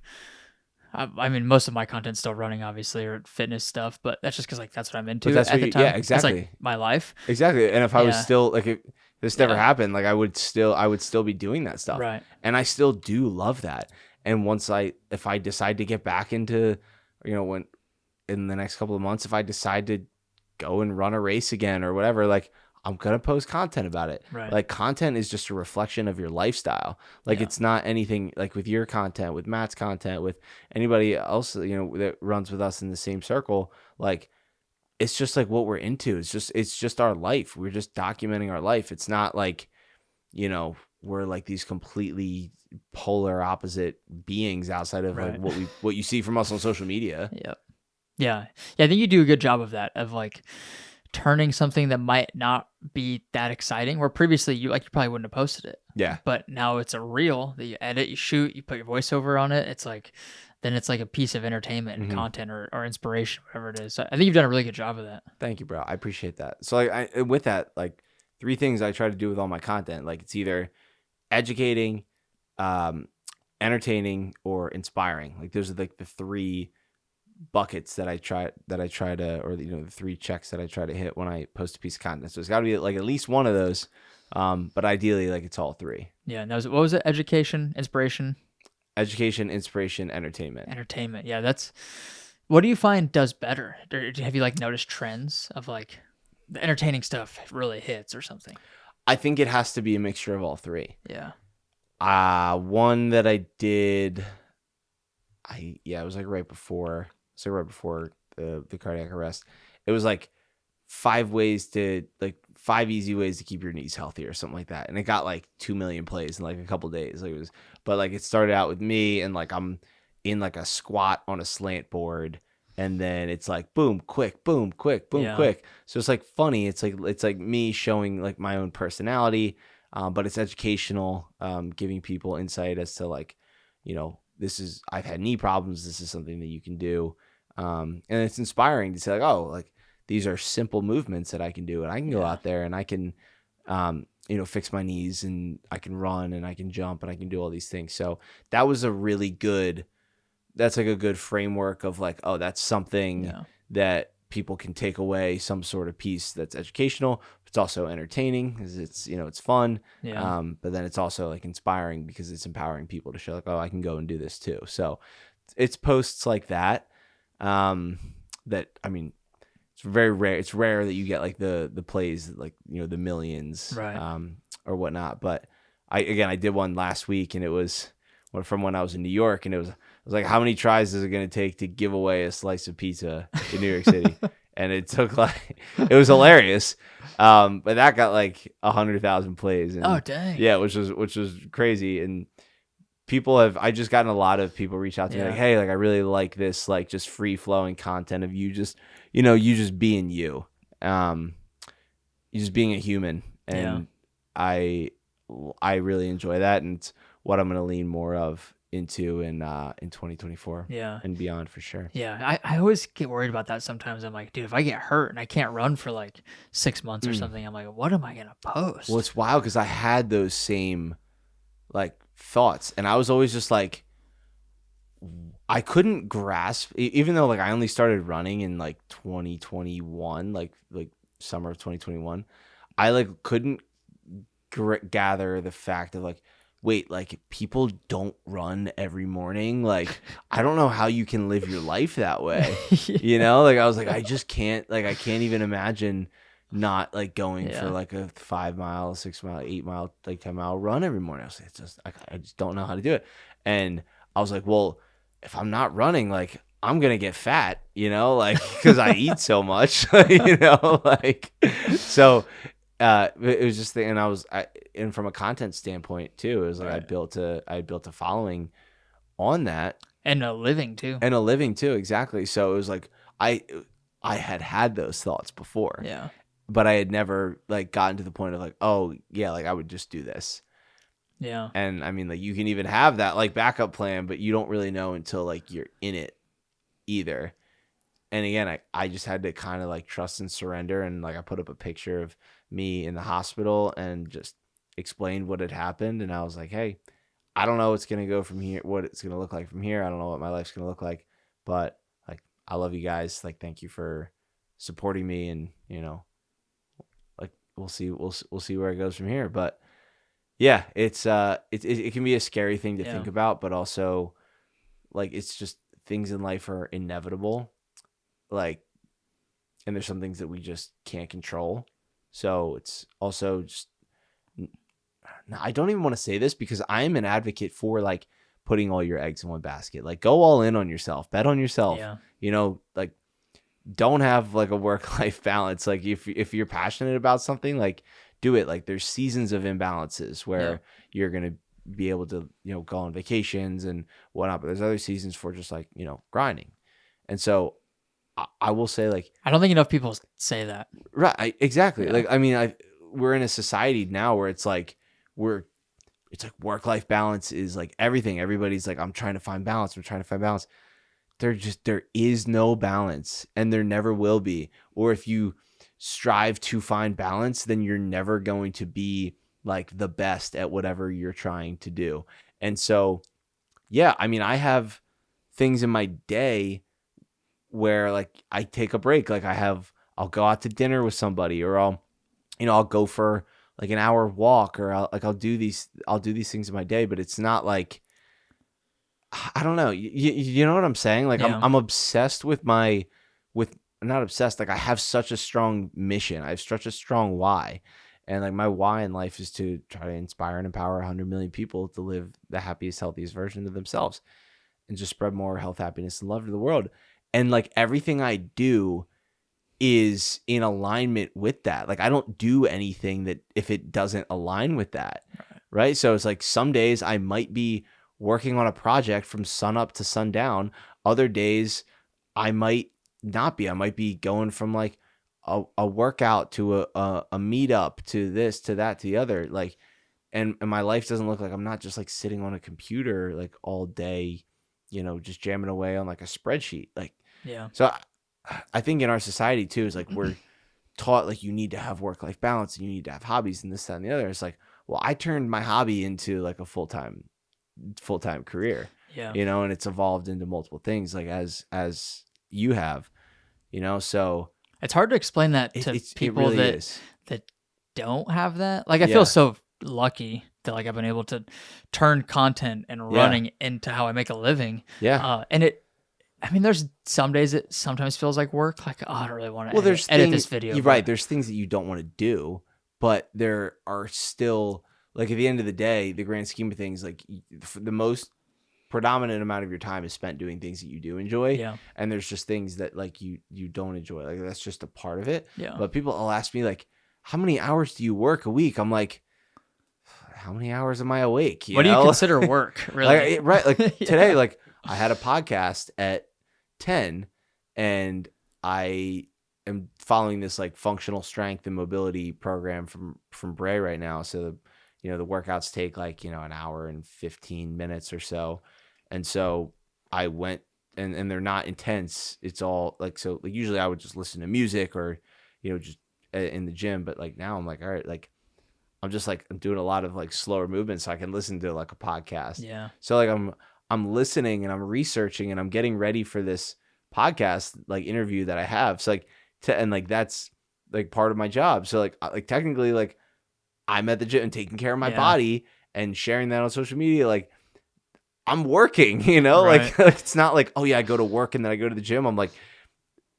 I mean, most of my content's still running, obviously, or fitness stuff, but that's just because like that's what I'm into at the time. Yeah, exactly. That's like my life. Exactly. And if I was still like, if this never happened, like I would still be doing that stuff. Right. And I still do love that. And if I decide to get back into, when in the next couple of months, if I decide to go and run a race again or whatever, like I'm going to post content about it. Right. Like content is just a reflection of your lifestyle. Like it's not anything like with your content, with Matt's content, with anybody else, that runs with us in the same circle. Like it's just like what we're into. It's just our life. We're just documenting our life. It's not like, we're like these completely polar opposite beings outside of like what you see from us on social media. Yep. Yeah. I think you do a good job of that, of like turning something that might not be that exciting, where previously you probably wouldn't have posted it. Yeah. But now it's a reel that you edit, you shoot, you put your voiceover on it. It's like, then it's like a piece of entertainment and content or inspiration, whatever it is. So I think you've done a really good job of that. Thank you, bro. I appreciate that. So like with that, like 3 things I try to do with all my content, like it's either educating, entertaining, or inspiring. Like those are like the 3 buckets that I try to, or the 3 checks that I try to hit when I post a piece of content. So it's got to be like at least one of those, but ideally like it's all 3. Yeah. And what was it? Education, inspiration, entertainment. Yeah. What do you find does better? Have you like noticed trends of like the entertaining stuff really hits or something? I think it has to be a mixture of all 3. Yeah. One that I did, it was like right before the cardiac arrest. It was like 5 easy ways to keep your knees healthy or something like that. And it got like 2 million plays in like a couple days. Like it started out with me, and like I'm in like a squat on a slant board, and then it's like boom, quick, boom, quick, boom, quick. So it's like funny. It's like me showing like my own personality, but it's educational, giving people insight as to like, I've had knee problems. This is something that you can do. And it's inspiring to say like, oh, like these are simple movements that I can do, and I can go out there and I can, fix my knees, and I can run, and I can jump, and I can do all these things. So that was that's like a good framework of like, oh, that's something that people can take away, some sort of piece that's educational. It's also entertaining because it's fun. Yeah. But then it's also like inspiring because it's empowering people to show like, oh, I can go and do this too. So it's posts like that. That, I mean, it's very rare. It's rare that you get like the plays, like, the millions, or whatnot. But I did one last week, and it was from when I was in New York, and I was like, how many tries is it going to take to give away a slice of pizza in New York City? and it took like it was hilarious. But that got like 100,000 plays. And, oh dang. Yeah, which was crazy. And I just gotten a lot of people reach out to me like, hey, like I really like this, like just free flowing content of you just, you just being you, you just being a human. And I really enjoy that, and it's what I'm going to lean more of into in 2024 and beyond for sure. Yeah, I always get worried about that sometimes. I'm like, dude, if I get hurt and I can't run for like 6 months or something, I'm like, what am I going to post? Well, it's wild because I had those same like thoughts, and I was always just like, I couldn't grasp, even though like I only started running in like 2021, like summer of 2021, I like couldn't gather the fact of like, wait, like people don't run every morning. Like, I don't know how you can live your life that way. Like I was like, I just can't, like, I can't even imagine not like going for like a 5 mile, 6 mile, 8 mile, like 10 mile run every morning. I was like, it's just, I just don't know how to do it. And I was like, well, if I'm not running, like I'm going to get fat, like, cause I eat so much, like, so, it was just and and from a content standpoint too, it was like I built a following on that, and a living too, exactly. So it was like I had those thoughts before, yeah, but I had never like gotten to the point of like, oh yeah, like I would just do this, yeah. And I mean, like you can even have that like backup plan, but you don't really know until like you're in it either. And again, I just had to kind of like trust and surrender, and like I put up a picture of me in the hospital and just explained what had happened. And I was like, hey, I don't know what's going to go from here, what it's going to look like from here. I don't know what my life's going to look like, but like, I love you guys. Like, thank you for supporting me. And, like we'll see where it goes from here. But yeah, it can be a scary thing to think about, but also like, it's just things in life are inevitable. Like, and there's some things that we just can't control. So it's also just, I don't even want to say this because I'm an advocate for like putting all your eggs in one basket. Like go all in on yourself, bet on yourself, like don't have like a work-life balance. Like if you're passionate about something, like do it. Like there's seasons of imbalances where you're going to be able to, go on vacations and whatnot, but there's other seasons for just like, grinding. And so I will say, like, I don't think enough people say that. Right. Exactly. Yeah. Like, I mean, we're in a society now where it's like, it's like work-life balance is like everything. Everybody's like, I'm trying to find balance. There is no balance, and there never will be. Or if you strive to find balance, then you're never going to be like the best at whatever you're trying to do. And so, yeah, I mean, I have things in my day where like I take a break, like I'll go out to dinner with somebody, or I'll go for like an hour walk, or I'll do these things in my day, but it's not like, I don't know. You know what I'm saying? Like I'm obsessed with not obsessed. Like I have such a strong mission. I have such a strong why. And like my why in life is to try to inspire and empower 100 million people to live the happiest, healthiest version of themselves, and just spread more health, happiness, and love to the world. And like everything I do is in alignment with that. Like I don't do anything that if it doesn't align with that. Right. So it's like some days I might be working on a project from sun up to sundown. Other days I might not be. I might be going from like a workout to a meetup to this, to that, to the other. Like, and my life doesn't look like I'm not just like sitting on a computer like all day, just jamming away on like a spreadsheet. Like, so I think in our society too, is like we're taught like you need to have work-life balance and you need to have hobbies and this, that, and the other. It's like, well, I turned my hobby into like a full-time career, and it's evolved into multiple things, like as you have, so it's hard to explain that to people that don't have that. Like I feel so lucky that like I've been able to turn content and running into how I make a living. And there's some days it sometimes feels like work. Like, oh, I don't really want to edit this video. You're right. There's things that you don't want to do, but there are still, like, at the end of the day, the grand scheme of things, like the most predominant amount of your time is spent doing things that you do enjoy. Yeah. And there's just things that like you don't enjoy. Like that's just a part of it. Yeah. But people will ask me like, how many hours do you work a week? I'm like, how many hours am I awake? What do you consider work, really? Like, right. Like Yeah. today, like I had a podcast at 10 and I am following this like functional strength and mobility program from Bray right now. So the workouts take like, an hour and 15 minutes or so. And so I went and they're not intense. It's all like, so like usually I would just listen to music or, just in the gym. But like now I'm like, all right, like I'm just like, I'm doing a lot of like slower movements so I can listen to like a podcast. Yeah. So like I'm listening and I'm researching and I'm getting ready for this podcast like interview that I have. So like and like that's like part of my job. So like technically like I'm at the gym and taking care of my body and sharing that on social media. Like I'm working, Right. like it's not like, oh yeah, I go to work and then I go to the gym. I'm like,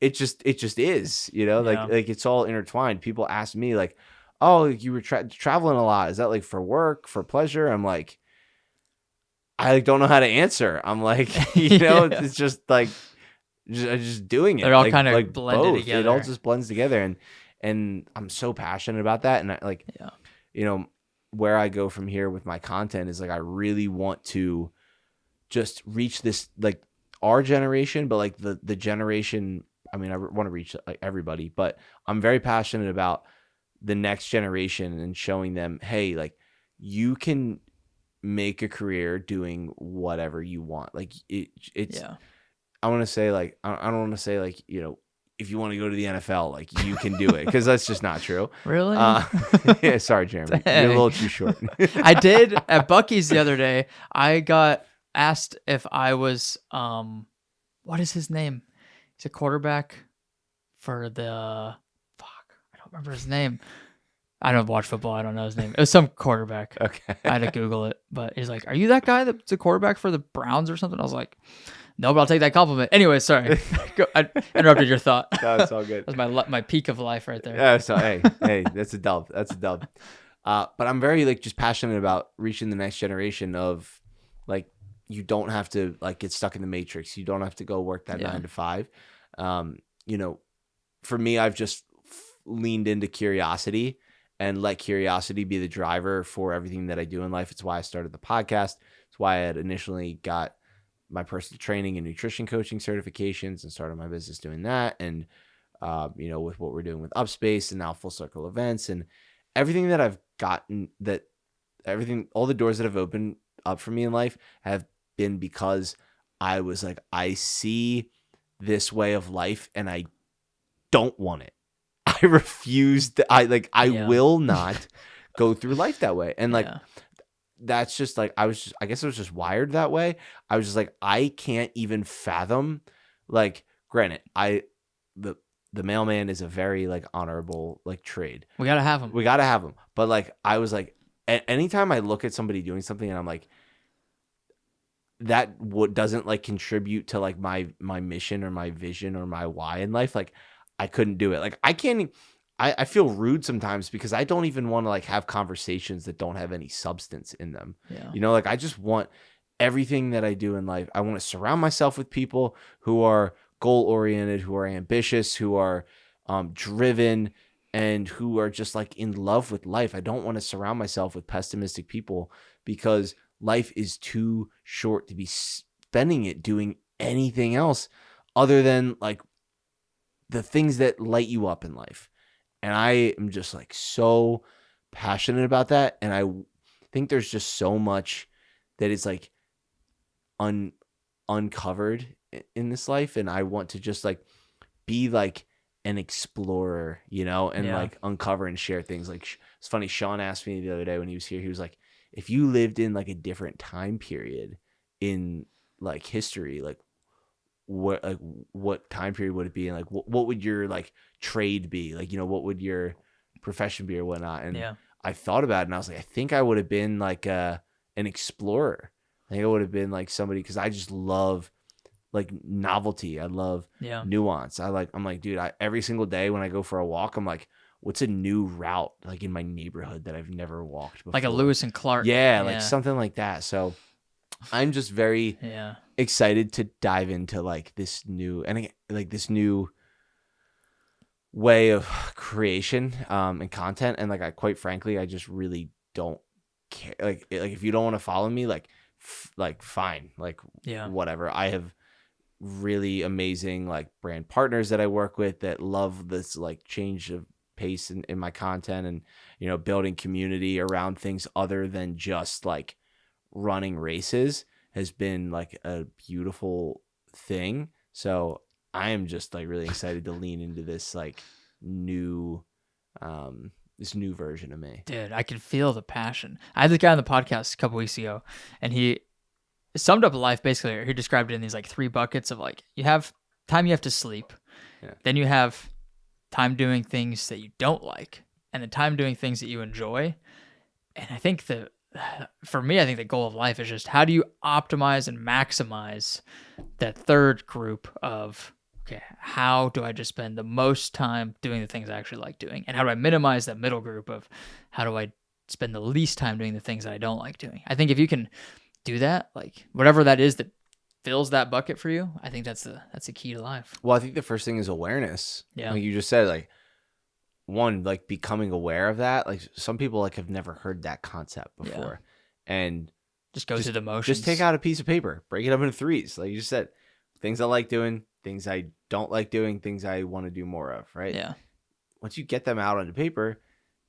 it just is, like it's all intertwined. People ask me like, oh, you were traveling a lot. Is that like for work, for pleasure? I'm like, I don't know how to answer. I'm like, it's just like, just doing it. They're all like, kind of like blended both. together. It all just blends together. And I'm so passionate about that. And I, like, where I go from here with my content is like, I really want to just reach this, like our generation, but like the generation, I mean, I want to reach like everybody, but I'm very passionate about the next generation and showing them, hey, like you can make a career doing whatever you want. Like it's, I want to say like, I don't want to say like, if you want to go to the NFL, like you can do it. Cause that's just not true. Really? Yeah. Sorry, Jeremy. You're a little too short. I did at Buc-ee's the other day. I got asked if I was, what is his name? He's a quarterback for the, I don't remember his name. I don't watch football. I don't know his name. It was some quarterback. Okay. I had to Google it, but he's like, "Are you that guy that's a quarterback for the Browns or something?" I was like, "No, but I'll take that compliment." Anyway, sorry, I interrupted your thought. No, it's all good. That was my peak of life right there. Yeah. So hey, that's a dub. That's a dub. But I'm very like just passionate about reaching the next generation of like you don't have to like get stuck in the matrix. You don't have to go work that 9 to 5. For me, I've just leaned into curiosity and let curiosity be the driver for everything that I do in life. It's why I started the podcast. It's why I had initially got my personal training and nutrition coaching certifications and started my business doing that. And, with what we're doing with Upspace and now Full Circle events and everything that I've gotten all the doors that have opened up for me in life have been because I was like, I see this way of life and I don't want it. I refuse to, I will not go through life that way. And like, that's just like, I guess I was just wired that way. I was just like, I can't even fathom, like, granted, the mailman is a very like honorable like trade. We got to have him. But like, I was like, anytime I look at somebody doing something and I'm like, that doesn't like contribute to like my mission or my vision or my why in life. Like, I couldn't do it. Like I feel rude sometimes because I don't even want to like have conversations that don't have any substance in them. Yeah. Like I just want everything that I do in life. I want to surround myself with people who are goal oriented, who are ambitious, who are driven, and who are just like in love with life. I don't want to surround myself with pessimistic people because life is too short to be spending it doing anything else other than like the things that light you up in life. And I am just like so passionate about that. And I think there's just so much that is like uncovered in this life. And I want to just like be like an explorer, and like uncover and share things. Like it's funny. Sean asked me the other day when he was here, he was like, if you lived in like a different time period in like history, like what time period would it be, and like what would your like trade be, like what would your profession be or whatnot? And I thought about it and I was like, I think I would have been like an explorer. I think I would have been like somebody, because I just love like novelty. I love nuance. I'm like, dude, every single day when I go for a walk, I'm like, what's a new route like in my neighborhood that I've never walked before? Like a Lewis and Clark. Yeah, like something like that. So I'm just very Yeah. excited to dive into like this new way of creation and content, and like I quite frankly I just really don't care. Like if you don't want to follow me, like fine, like Yeah. whatever. I have really amazing like brand partners that I work with that love this like change of pace in my content, and building community around things other than just like running races has been like a beautiful thing. So I am just like really excited to lean into this like new version of me. Dude, I can feel the passion. I had this guy on the podcast a couple weeks ago, and he summed up life basically. He described it in these like 3 buckets of like, you have time you have to sleep, then you have time doing things that you don't like, and then time doing things that you enjoy. And I think for me, I think the goal of life is just how do you optimize and maximize that third group of, okay, how do I just spend the most time doing the things I actually like doing? And how do I minimize that middle group of how do I spend the least time doing the things that I don't like doing? I think if you can do that, like whatever that is that fills that bucket for you, I think that's the key to life. Well, I think the first thing is awareness. Yeah. Like you just said, like one, like becoming aware of that. Like some people like have never heard that concept before. And just go through the motions. Just take out a piece of paper, break it up into 3s. Like you just said, things I like doing, things I don't like doing, things I want to do more of, right? Yeah. Once you get them out onto paper,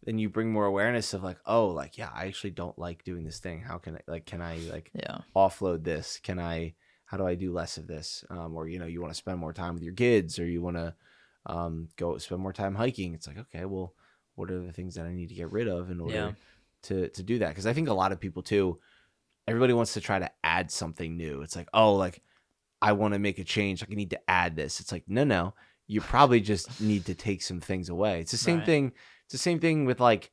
then you bring more awareness of like, oh, like, yeah, I actually don't like doing this thing. How can I offload this? How do I do less of this? Or, you want to spend more time with your kids, or you want to go spend more time hiking. It's like, okay, well, what are the things that I need to get rid of in order to do that? Because I think a lot of people too, everybody wants to try to add something new. It's like, oh, like I want to make a change. Like I need to add this. It's like, no, you probably just need to take some things away. It's the same thing. It's the same thing with like,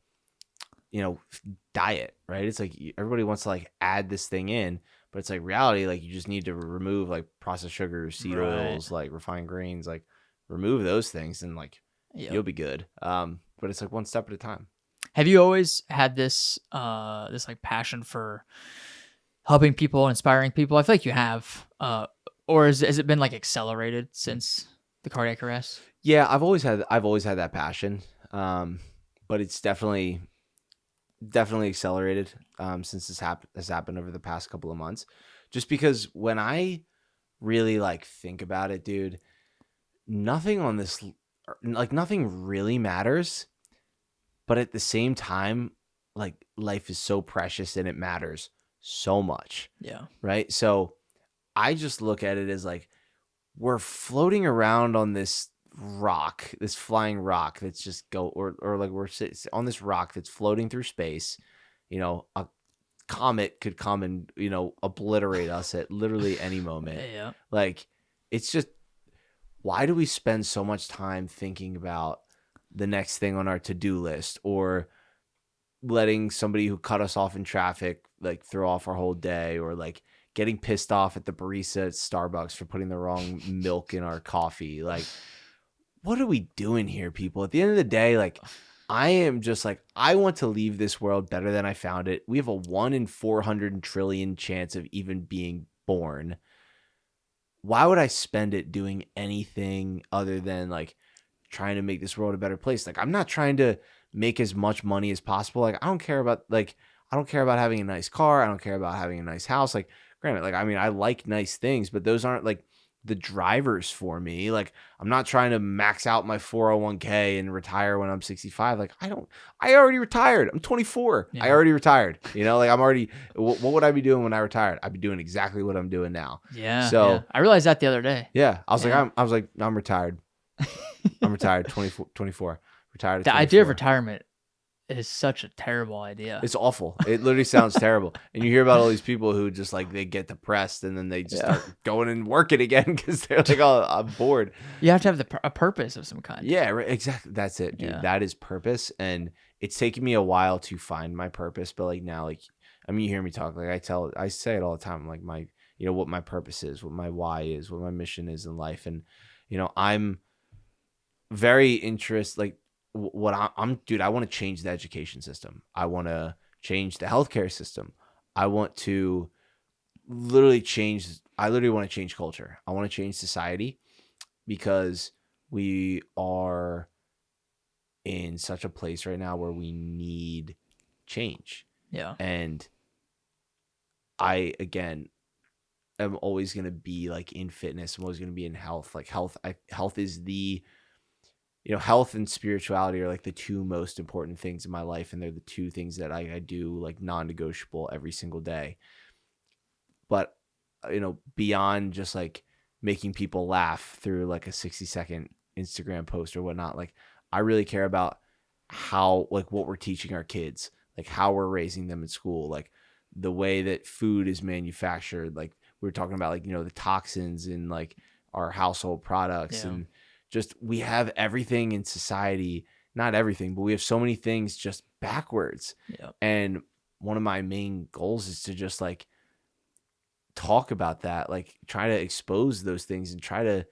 diet, right? It's like everybody wants to like add this thing in, but it's like reality. Like you just need to remove like processed sugars, seed oils, like refined grains, like remove those things, and like you'll be good. But it's like one step at a time. Have you always had this this like passion for helping people, inspiring people? I feel like you have, or has it been like accelerated since the cardiac arrest? Yeah, I've always had that passion, but it's definitely accelerated since this has happened over the past couple of months. Just because when I really like think about it, dude, nothing really matters, but at the same time, like life is so precious and it matters so much. Yeah. Right. So I just look at it as like we're floating around on this rock, this flying rock that's just or like we're on this rock that's floating through space. A comet could come and obliterate us at literally any moment. Yeah. Like it's just, why do we spend so much time thinking about the next thing on our to-do list, or letting somebody who cut us off in traffic like throw off our whole day, or like getting pissed off at the barista at Starbucks for putting the wrong milk in our coffee? Like, what are we doing here, people? At the end of the day, like I am just like, I want to leave this world better than I found it. We have a 1 in 400 trillion chance of even being born. Why would I spend it doing anything other than like trying to make this world a better place? Like I'm not trying to make as much money as possible. Like I don't care about having a nice car. I don't care about having a nice house. Like granted, like I mean, I like nice things, but those aren't like the drivers for me. Like I'm not trying to max out my 401k and retire when I'm 65. Like I already retired. I'm 24. Yeah. I already retired. Like I'm already, what would I be doing when I retired? I'd be doing exactly what I'm doing now. Yeah. So yeah. I realized that the other day. Yeah. I was like, I'm retired. I'm retired. 24. Retired. The idea of retirement is such a terrible idea. It's awful. It literally sounds terrible. And you hear about all these people who just like, they get depressed and then they just start going and working again because they're like, oh, I'm bored. You have to have a purpose of some kind. Yeah, right, exactly. That's it, dude. Yeah. That is purpose. And it's taken me a while to find my purpose. But like now, like, I mean, you hear me talk, like I say it all the time, like my, what my purpose is, what my why is, what my mission is in life. And, I'm very interested, like, what dude, I want to change the education system. I want to change the healthcare system. I want to literally want to change culture. I want to change society because we are in such a place right now where we need change. Yeah. And I, again, am always going to be like in fitness. I'm always going to be in health. Like health is the, health and spirituality are like the two most important things in my life. And they're the two things that I do like non-negotiable every single day. But, beyond just like making people laugh through like a 60-second Instagram post or whatnot, like I really care about how, like what we're teaching our kids, like how we're raising them in school, like the way that food is manufactured. Like we were talking about like, the toxins in like our household products and just, we have everything in society, not everything, but we have so many things just backwards. Yeah. And one of my main goals is to just like talk about that, like try to expose those things and try to,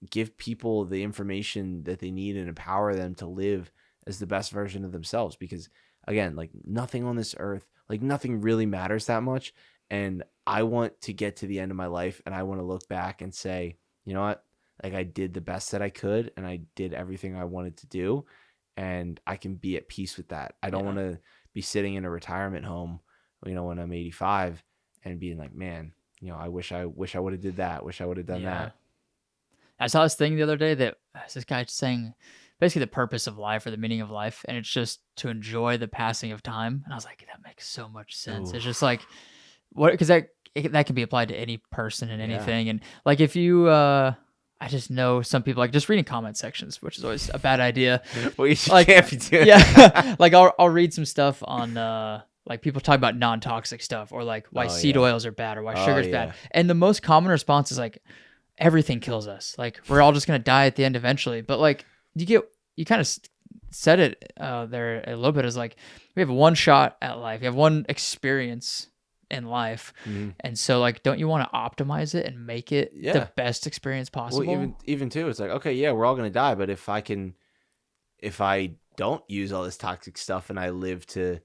give people the information that they need and empower them to live as the best version of themselves. Because again, like nothing on this earth, like nothing really matters that much. And I want to get to the end of my life and I want to look back and say, you know what? Like I did the best that I could and I did everything I wanted to do and I can be at peace with that. I don't want to be sitting in a retirement home, when I'm 85 and being like, man, I wish I would have did that. Wish I would have done that. I saw this thing the other day that this guy saying basically the purpose of life or the meaning of life. And it's just to enjoy the passing of time. And I was like, that makes so much sense. Ooh. It's just like, because that can be applied to any person and anything. And like, if you, I just know some people like just reading comment sections, which is always a bad idea. Well, you like, can't be doing that. Like I'll read some stuff on, like people talk about non-toxic stuff or like why seed oils are bad or why sugar's bad. And the most common response is like, everything kills us. Like we're all just going to die at the end eventually. But like you kind of said it there a little bit, is like, we have one shot at life. You have one experience in life. Mm-hmm. And so like, don't you want to optimize it and make it the best experience possible? Well, even too, it's like, okay, yeah, we're all going to die. But if I don't use all this toxic stuff and I live to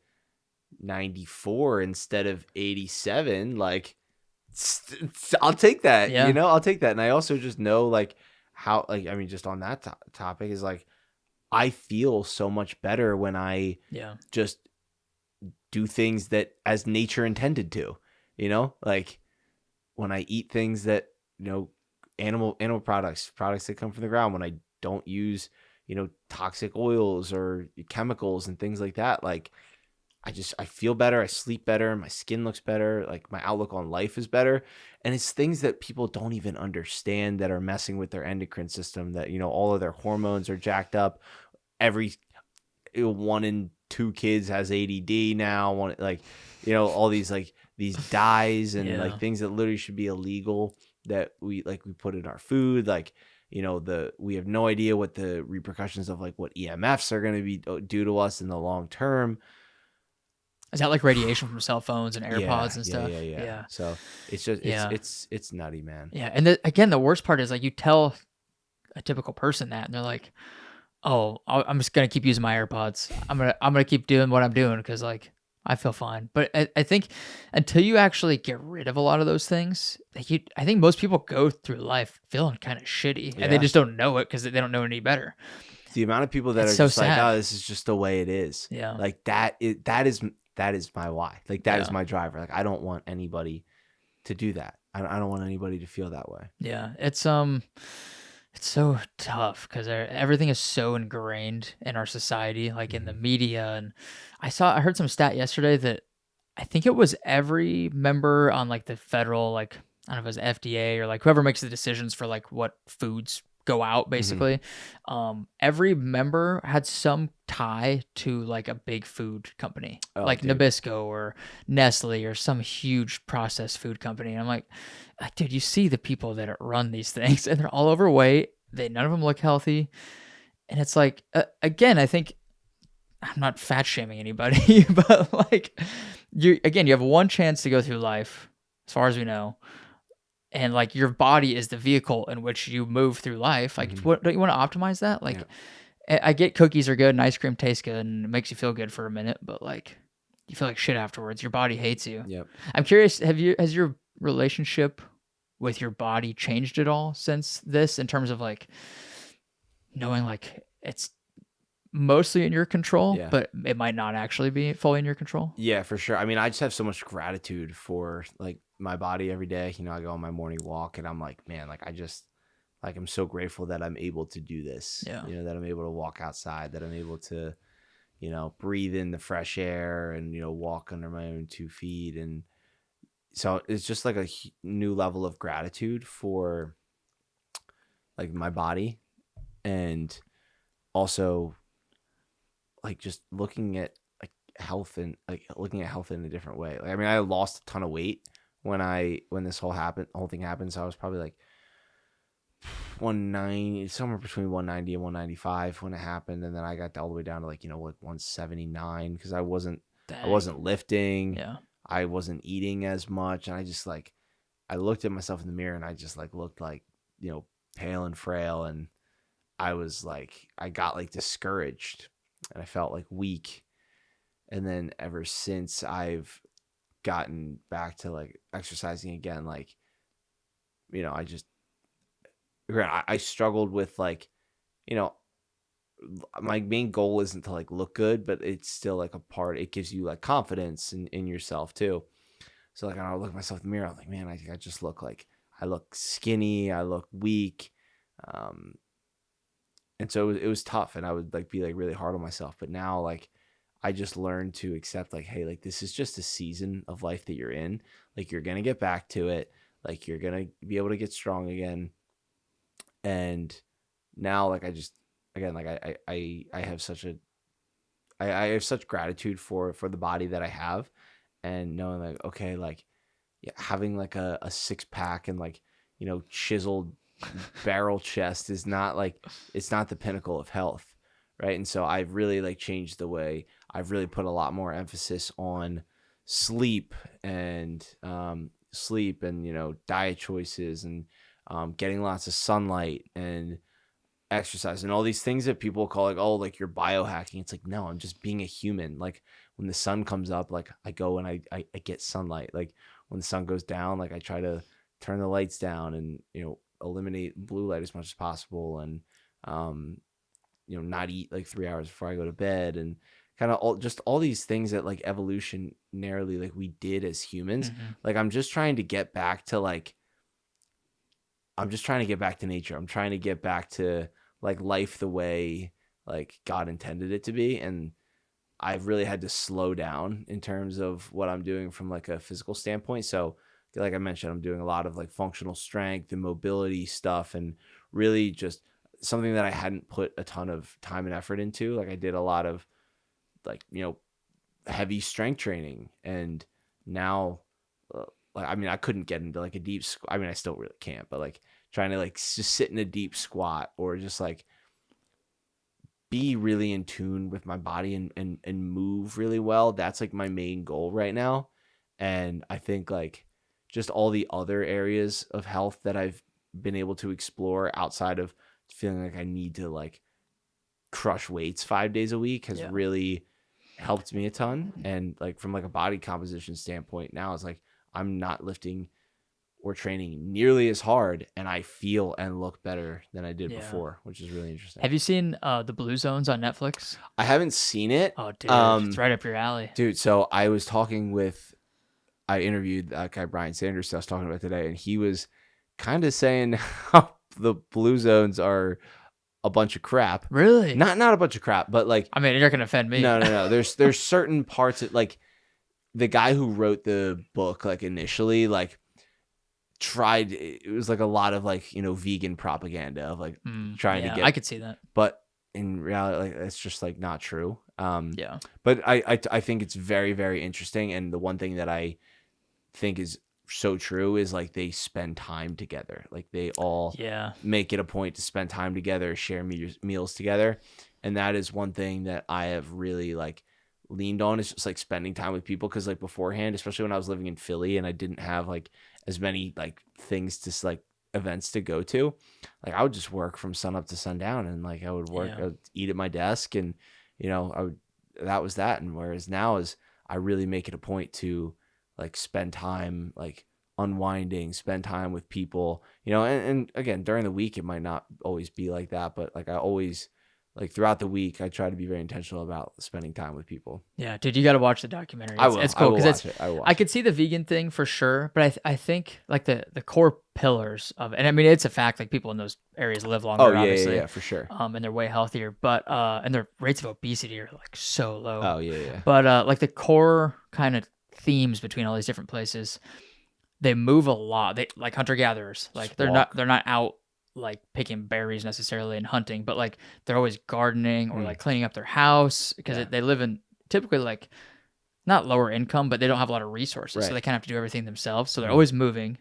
94 instead of 87, like, I'll take that, I'll take that. And I also just know like how, like, I mean, just on that topic is like, I feel so much better when I just do things that as nature intended to, like when I eat things that, animal products that come from the ground, when I don't use, toxic oils or chemicals and things like that. Like, I feel better. I sleep better. My skin looks better. Like my outlook on life is better. And it's things that people don't even understand that are messing with their endocrine system, that, all of their hormones are jacked up. Every 1 in 2 kids has ADD now. All these like these dyes and like things that literally should be illegal that we put in our food. Like, we have no idea what the repercussions of like what EMFs are going to be do to us in the long term. Is that like radiation from cell phones and AirPods and stuff? Yeah. So it's just, it's nutty, man. Yeah. And again, the worst part is like you tell a typical person that and they're like, oh, I'm just going to keep using my AirPods. I'm going to keep doing what I'm doing because like I feel fine. But I think until you actually get rid of a lot of those things, I think most people go through life feeling kind of shitty and they just don't know it because they don't know any better. The amount of people that are just sad. Like, oh, this is just the way it is. Yeah. Like that is my why. Like that is my driver. Like I don't want anybody to do that. I don't want anybody to feel that way. Yeah. It's so tough because everything is so ingrained in our society, like in the media. And I heard some stat yesterday that I think it was every member on like the federal, like, I don't know if it was FDA or like whoever makes the decisions for like what foods go out basically. Every member had some tie to like a big food company, like dude. Nabisco or Nestle or some huge processed food company. And I'm like, dude, you see the people that run these things and they're all overweight. None of them look healthy. And it's like, again, I think I'm not fat shaming anybody, but like you have one chance to go through life as far as we know. And like your body is the vehicle in which you move through life. Like, don't you want to optimize that? Like, I get cookies are good and ice cream tastes good and it makes you feel good for a minute, but like, you feel like shit afterwards. Your body hates you. Yep. I'm curious, has your relationship with your body changed at all since this, in terms of like knowing like it's mostly in your control, Yeah. but it might not actually be fully in your control? Yeah, for sure. I mean, I just have so much gratitude for like my body every day. I go on my morning walk and I'm like, man, like I just like I'm so grateful that I'm able to do this. Yeah. That I'm able to walk outside, that I'm able to, breathe in the fresh air and, walk under my own 2 feet. And so it's just like a new level of gratitude for like my body, and also like just looking at like health and like looking at health in a different way. Like, I mean, I lost a ton of weight when this whole thing happened. So I was probably like 190, somewhere between 190 and 195 when it happened. And then I got all the way down to like 179 because I wasn't lifting. Yeah. I wasn't eating as much. And I just like, I looked at myself in the mirror and I just like looked like, pale and frail. And I was like, I got like discouraged and I felt like weak. And then ever since I've gotten back to like exercising again, like, I struggled with like, my main goal isn't to like look good, but it's still like it gives you like confidence in yourself too. So like, I look at myself in the mirror, I'm like, man, I just look like, I look skinny, I look weak. And so it was tough, and I would like be like really hard on myself. But now like I just learned to accept like, hey, like this is just a season of life that you're in. Like you're gonna get back to it. Like you're gonna be able to get strong again. And now like I just again like I have I have such gratitude for the body that I have, and knowing like, okay, like having like a 6-pack and like chiseled barrel chest is not like, it's not the pinnacle of health, right? And so I've really like changed the way I've really put a lot more emphasis on sleep and diet choices and getting lots of sunlight and exercise and all these things that people call like, oh, like you're biohacking. It's like, no, I'm just being a human. Like when the sun comes up, like I go and I get sunlight. Like when the sun goes down, like I try to turn the lights down and eliminate blue light as much as possible, and not eat like 3 hours before I go to bed, and kind of all these things that like evolutionarily like we did as humans. Like I'm just trying to get back to nature. I'm trying to get back to like life the way like God intended it to be, and I've really had to slow down in terms of what I'm doing from like a physical standpoint. So like I mentioned, I'm doing a lot of like functional strength and mobility stuff, and really just something that I hadn't put a ton of time and effort into. Like I did a lot of like, heavy strength training, and now like, I mean, I couldn't get into like a deep I mean, I still really can't, but like trying to like just sit in a deep squat or just like be really in tune with my body and move really well. That's like my main goal right now. And I think like just all the other areas of health that I've been able to explore outside of feeling like I need to like crush weights 5 days a week has really helped me a ton. And like from like a body composition standpoint, now it's like I'm not lifting or training nearly as hard, and I feel and look better than I did before, which is really interesting. Have you seen the Blue Zones on Netflix? I haven't seen it. Oh, dude, it's right up your alley. Dude, so I interviewed that guy Brian Sanders I was talking about today, and he was kind of saying how the Blue Zones are a bunch of crap. Really? Not a bunch of crap, but like, I mean, you're not gonna offend me. No. There's certain parts that like the guy who wrote the book like initially like tried, it was like a lot of like vegan propaganda of like trying to get, I could see that, but in reality like it's just like not true. But I think it's very, very interesting, and the one thing that I think is so true is like they spend time together. Like they all make it a point to spend time together, share meals together, and that is one thing that I have really like leaned on, is just like spending time with people. Because like beforehand, especially when I was living in Philly and I didn't have like as many like things to like events to go to, like I would just work from sun up to sundown, and like I would work, I would eat at my desk, and that was that. And whereas now is I really make it a point to like spend time like unwinding, spend time with people, and again, during the week, it might not always be like that, but like I always, like throughout the week, I try to be very intentional about spending time with people. Yeah, dude, you got to watch the documentary. I will. It's cool because I could see the vegan thing for sure, but I think like the core pillars of, and I mean, it's a fact, like people in those areas live longer, obviously. Yeah, for sure. And they're way healthier, but, and their rates of obesity are like so low. Oh yeah. But, like the core kind of themes between all these different places, they move a lot. They like hunter gatherers, like they're not out like picking berries necessarily and hunting, but like they're always gardening or like cleaning up their house because they live in typically like not lower income, but they don't have a lot of resources. So they kind of have to do everything themselves. So they're always moving.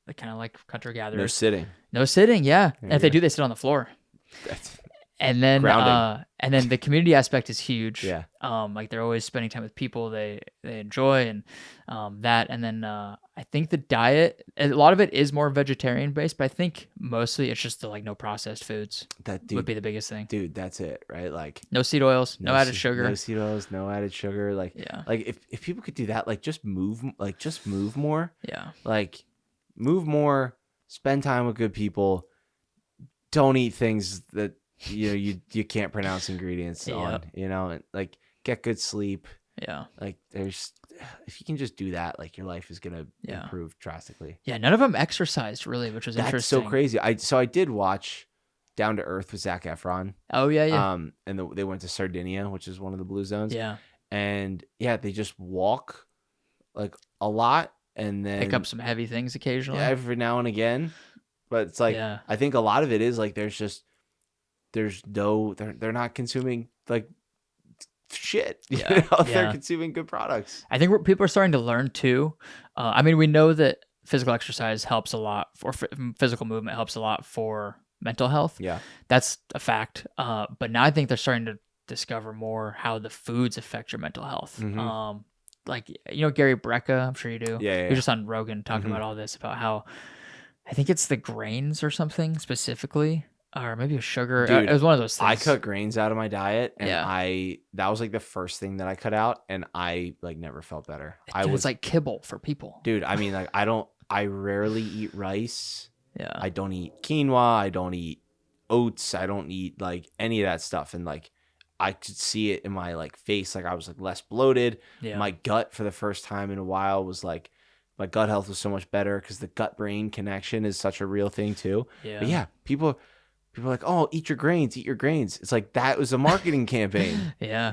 They're kind of like hunter gatherers. No sitting. Yeah. And if they do, they sit on the floor. And then, the community aspect is huge. Yeah. Like they're always spending time with people they enjoy and, that. And then, I think the diet, a lot of it is more vegetarian based, but I think mostly it's just the like no processed foods would be the biggest thing. Dude, that's it, right? Like no seed oils, no added sugar. No seed oils, no added sugar. Like, like if people could do that, like just move more. Yeah. Like move more, spend time with good people. Don't eat things that you can't pronounce ingredients on, and like get good sleep. Yeah. Like if you can just do that, like your life is gonna improve drastically. Yeah, none of them exercised really, which was interesting. That's so crazy. I did watch Down to Earth with Zac Efron. Oh yeah. And they went to Sardinia, which is one of the blue zones. Yeah. And they just walk like a lot and then pick up some heavy things occasionally. Yeah, every now and again. But it's like I think a lot of it is like they're not consuming like shit. They're consuming good products. I think people are starting to learn too. I mean, we know that physical exercise helps a lot, or physical movement helps a lot for mental health. Yeah, that's a fact. But now I think they're starting to discover more how the foods affect your mental health. Mm-hmm. Like Gary Brecka, I'm sure you do. Yeah. He was just on Rogan talking about all this, about how I think it's the grains or something specifically. Or maybe a sugar. Dude, it was one of those things. I cut grains out of my diet, and that was like the first thing that I cut out, and I like never felt better. It's like kibble for people. Dude, I mean, like I rarely eat rice. Yeah. I don't eat quinoa. I don't eat oats. I don't eat like any of that stuff, and like I could see it in my like face, like I was like less bloated. Yeah. My gut for the first time in a while was like. My gut health was so much better because the gut-brain connection is such a real thing too. Yeah. But people are like, oh, eat your grains. It's like that was a marketing campaign. Yeah.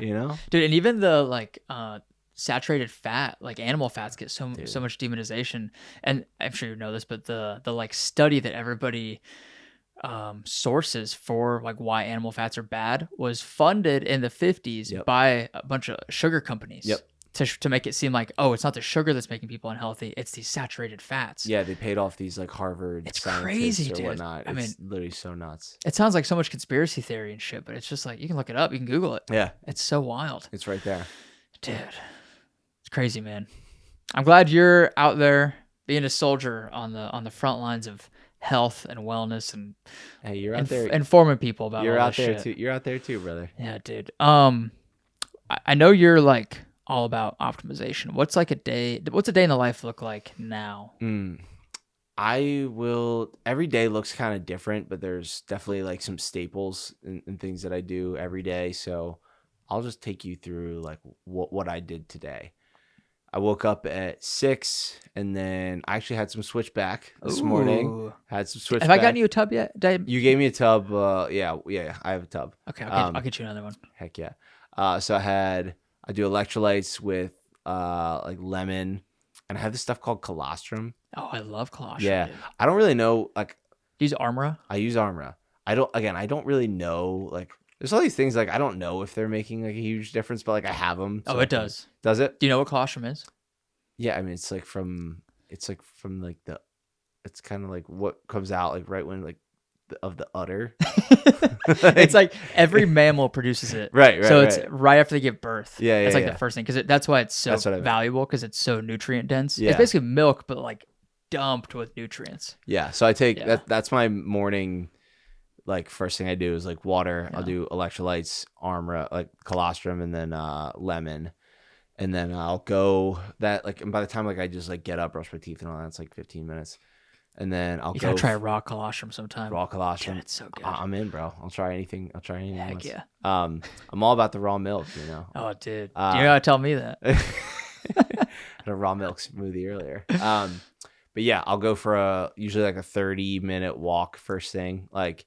Dude, and even the like saturated fat, like animal fats get so much demonization. And I'm sure you know this, but the like study that everybody sources for like why animal fats are bad was funded in the 50s by a bunch of sugar companies. Yep. To make it seem like, oh, it's not the sugar that's making people unhealthy, it's these saturated fats. Yeah, they paid off these like Harvard scientists crazy, or dude. whatnot. It's literally so nuts. It sounds like so much conspiracy theory and shit, but it's just like you can look it up, you can Google it. Yeah, it's so wild. It's right there, dude. It's crazy, man. I'm glad you're out there being a soldier on the front lines of health and wellness, and hey, you're out there informing people about. You're all out there shit. too. You're out there too, brother. Yeah, dude. I know you're like all about optimization. What's a day in the life look like now? Every day looks kind of different, but there's definitely like some staples and things that I do every day. So I'll just take you through like what I did today. I woke up at 6 and then I actually had some switchback this morning. Had some switchback. Have I gotten you a tub yet? You gave me a tub. Yeah, I have a tub. Okay, I'll get you another one. Heck yeah. So I do electrolytes with like lemon, and I have this stuff called colostrum. Oh, I love colostrum. Yeah, dude. I don't really know like. Do you use Armra? I use Armra. I don't really know like. There's all these things like I don't know if they're making like a huge difference, but like I have them. So it does. Does it? Do you know what colostrum is? Yeah, I mean it's kind of like what comes out like right when like of the udder. It's like every mammal produces it. Right. So it's right after they give birth. Yeah. It's like the first thing because that's why it's so valuable because it's so nutrient dense. Yeah. It's basically milk, but like dumped with nutrients. Yeah. So I take that's my morning. Like first thing I do is like water. Yeah. I'll do electrolytes, Armra, like colostrum, and then lemon. and then I'll go that like, and by the time like I just like get up, brush my teeth and all that, it's like 15 minutes. And then I'll You go gotta try raw colostrum sometime. raw colostrum. God, it's so good. I'm in, bro. I'll try anything. Heck once. yeah. I'm all about the raw milk, you know. Oh, dude. You gotta tell me that. Had a raw milk smoothie earlier. But yeah, I'll go for usually like a 30-minute walk first thing, like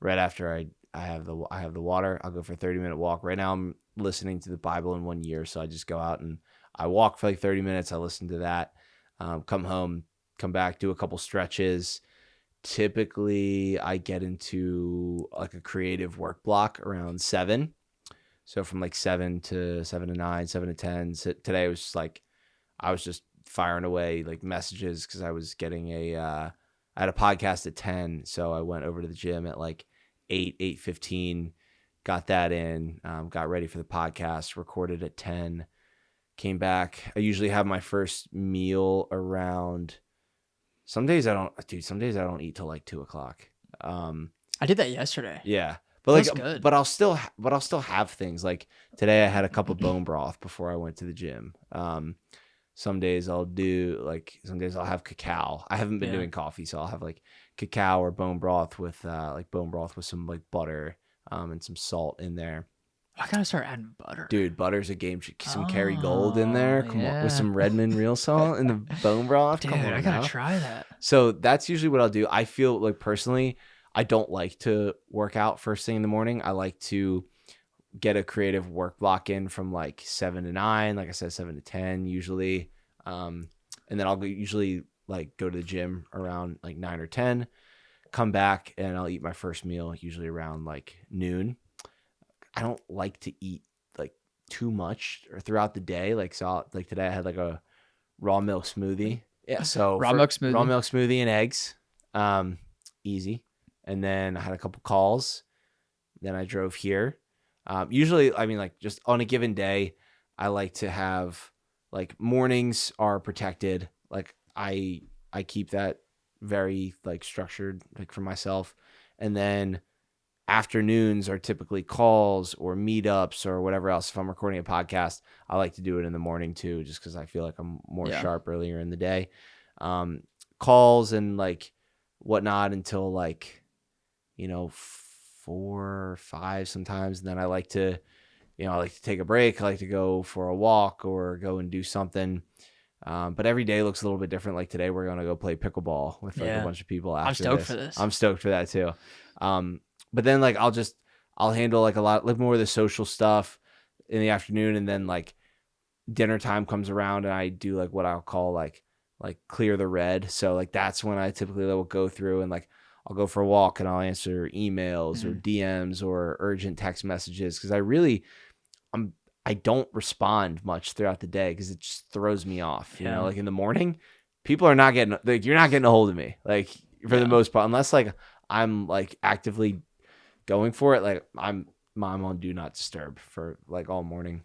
right after I have the water. I'll go for a 30-minute walk. Right now I'm listening to the Bible in 1 year, so I just go out and I walk for like 30 minutes. I listen to that. Come home, come back, do a couple stretches. Typically I get into like a creative work block around 7. So from like 7 to 9, 7 to 10. So today was just like, I was just firing away like messages because I was getting I had a podcast at 10. So I went over to the gym at like 8:15, got that in, got ready for the podcast, recorded at 10, came back. I usually have my first meal around, some days I don't eat till like 2:00. I did that yesterday. Yeah. But like, good. but I'll still have things like today. I had a cup of bone broth before I went to the gym. Some days I'll have cacao. I haven't been doing coffee, so I'll have like cacao or bone broth with some like butter, and some salt in there. I gotta start adding butter. Dude, butter's a game. Some Kerrygold in there. Come on, with some Redmond real salt in the bone broth. Dude, Come on, I gotta try that. So that's usually what I'll do. I feel like personally, I don't like to work out first thing in the morning. I like to get a creative work block in from like 7 to 9, like I said, 7 to 10 usually. And then I'll usually like go to the gym around like 9 or 10, come back and I'll eat my first meal usually around like noon. I don't like to eat like too much or throughout the day. Like, so like today I had like a raw milk smoothie. Yeah. So raw milk smoothie and eggs. Easy. And then I had a couple calls. Then I drove here. Usually, I mean, like just on a given day, I like to have like mornings are protected. Like I keep that very like structured like for myself. And then afternoons are typically calls or meetups or whatever else. If I'm recording a podcast, I like to do it in the morning too, just because I feel like I'm more sharp earlier in the day. Calls and like whatnot until like, 4 or 5 sometimes. And then I like to take a break. I like to go for a walk or go and do something. But every day looks a little bit different. Like today, we're going to go play pickleball with like a bunch of people after I'm stoked for this. I'm stoked for that too. But then like, I'll handle like a lot more of the social stuff in the afternoon. And then like dinner time comes around and I do like what I'll call like clear the red. So like, that's when I typically will go through and like, I'll go for a walk and I'll answer emails or DMs or urgent text messages. Cause I don't respond much throughout the day because it just throws me off. Like in the morning, people are not getting, like, you're not getting a hold of me, like for the most part, unless like I'm like actively going for it. Like I'm on do not disturb for like all morning.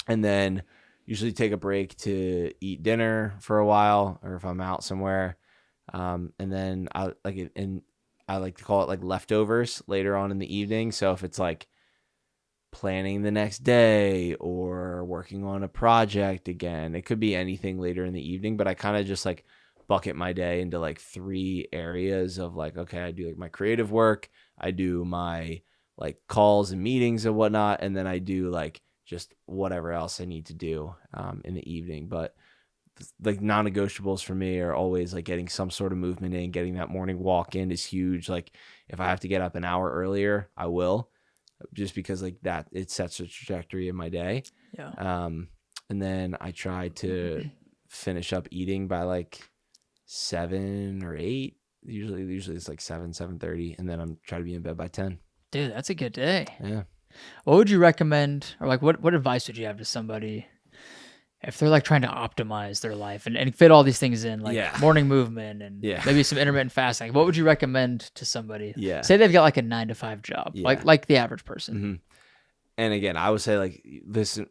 And then usually take a break to eat dinner for a while, or if I'm out somewhere. And then I like to call it like leftovers later on in the evening. So if it's like planning the next day or working on a project again, it could be anything later in the evening, but I kind of just like bucket my day into like 3 areas of like, okay, I do like my creative work, I do my like calls and meetings and whatnot, and then I do like just whatever else I need to do in the evening. But like non-negotiables for me are always like getting some sort of movement in. Getting that morning walk in is huge. Like if I have to get up an hour earlier, I will, just because like that, it sets a trajectory in my day. And then I try to finish up eating by like 7 or 8. Usually it's like 7:30, and then I'm trying to be in bed by 10. Dude, that's a good day. Yeah. What would you recommend, or like what advice would you have to somebody if they're like trying to optimize their life and fit all these things in, like morning movement and maybe some intermittent fasting? What would you recommend to somebody? Yeah. Say they've got like a 9-to-5 job, like the average person. Mm-hmm. And again, I would say like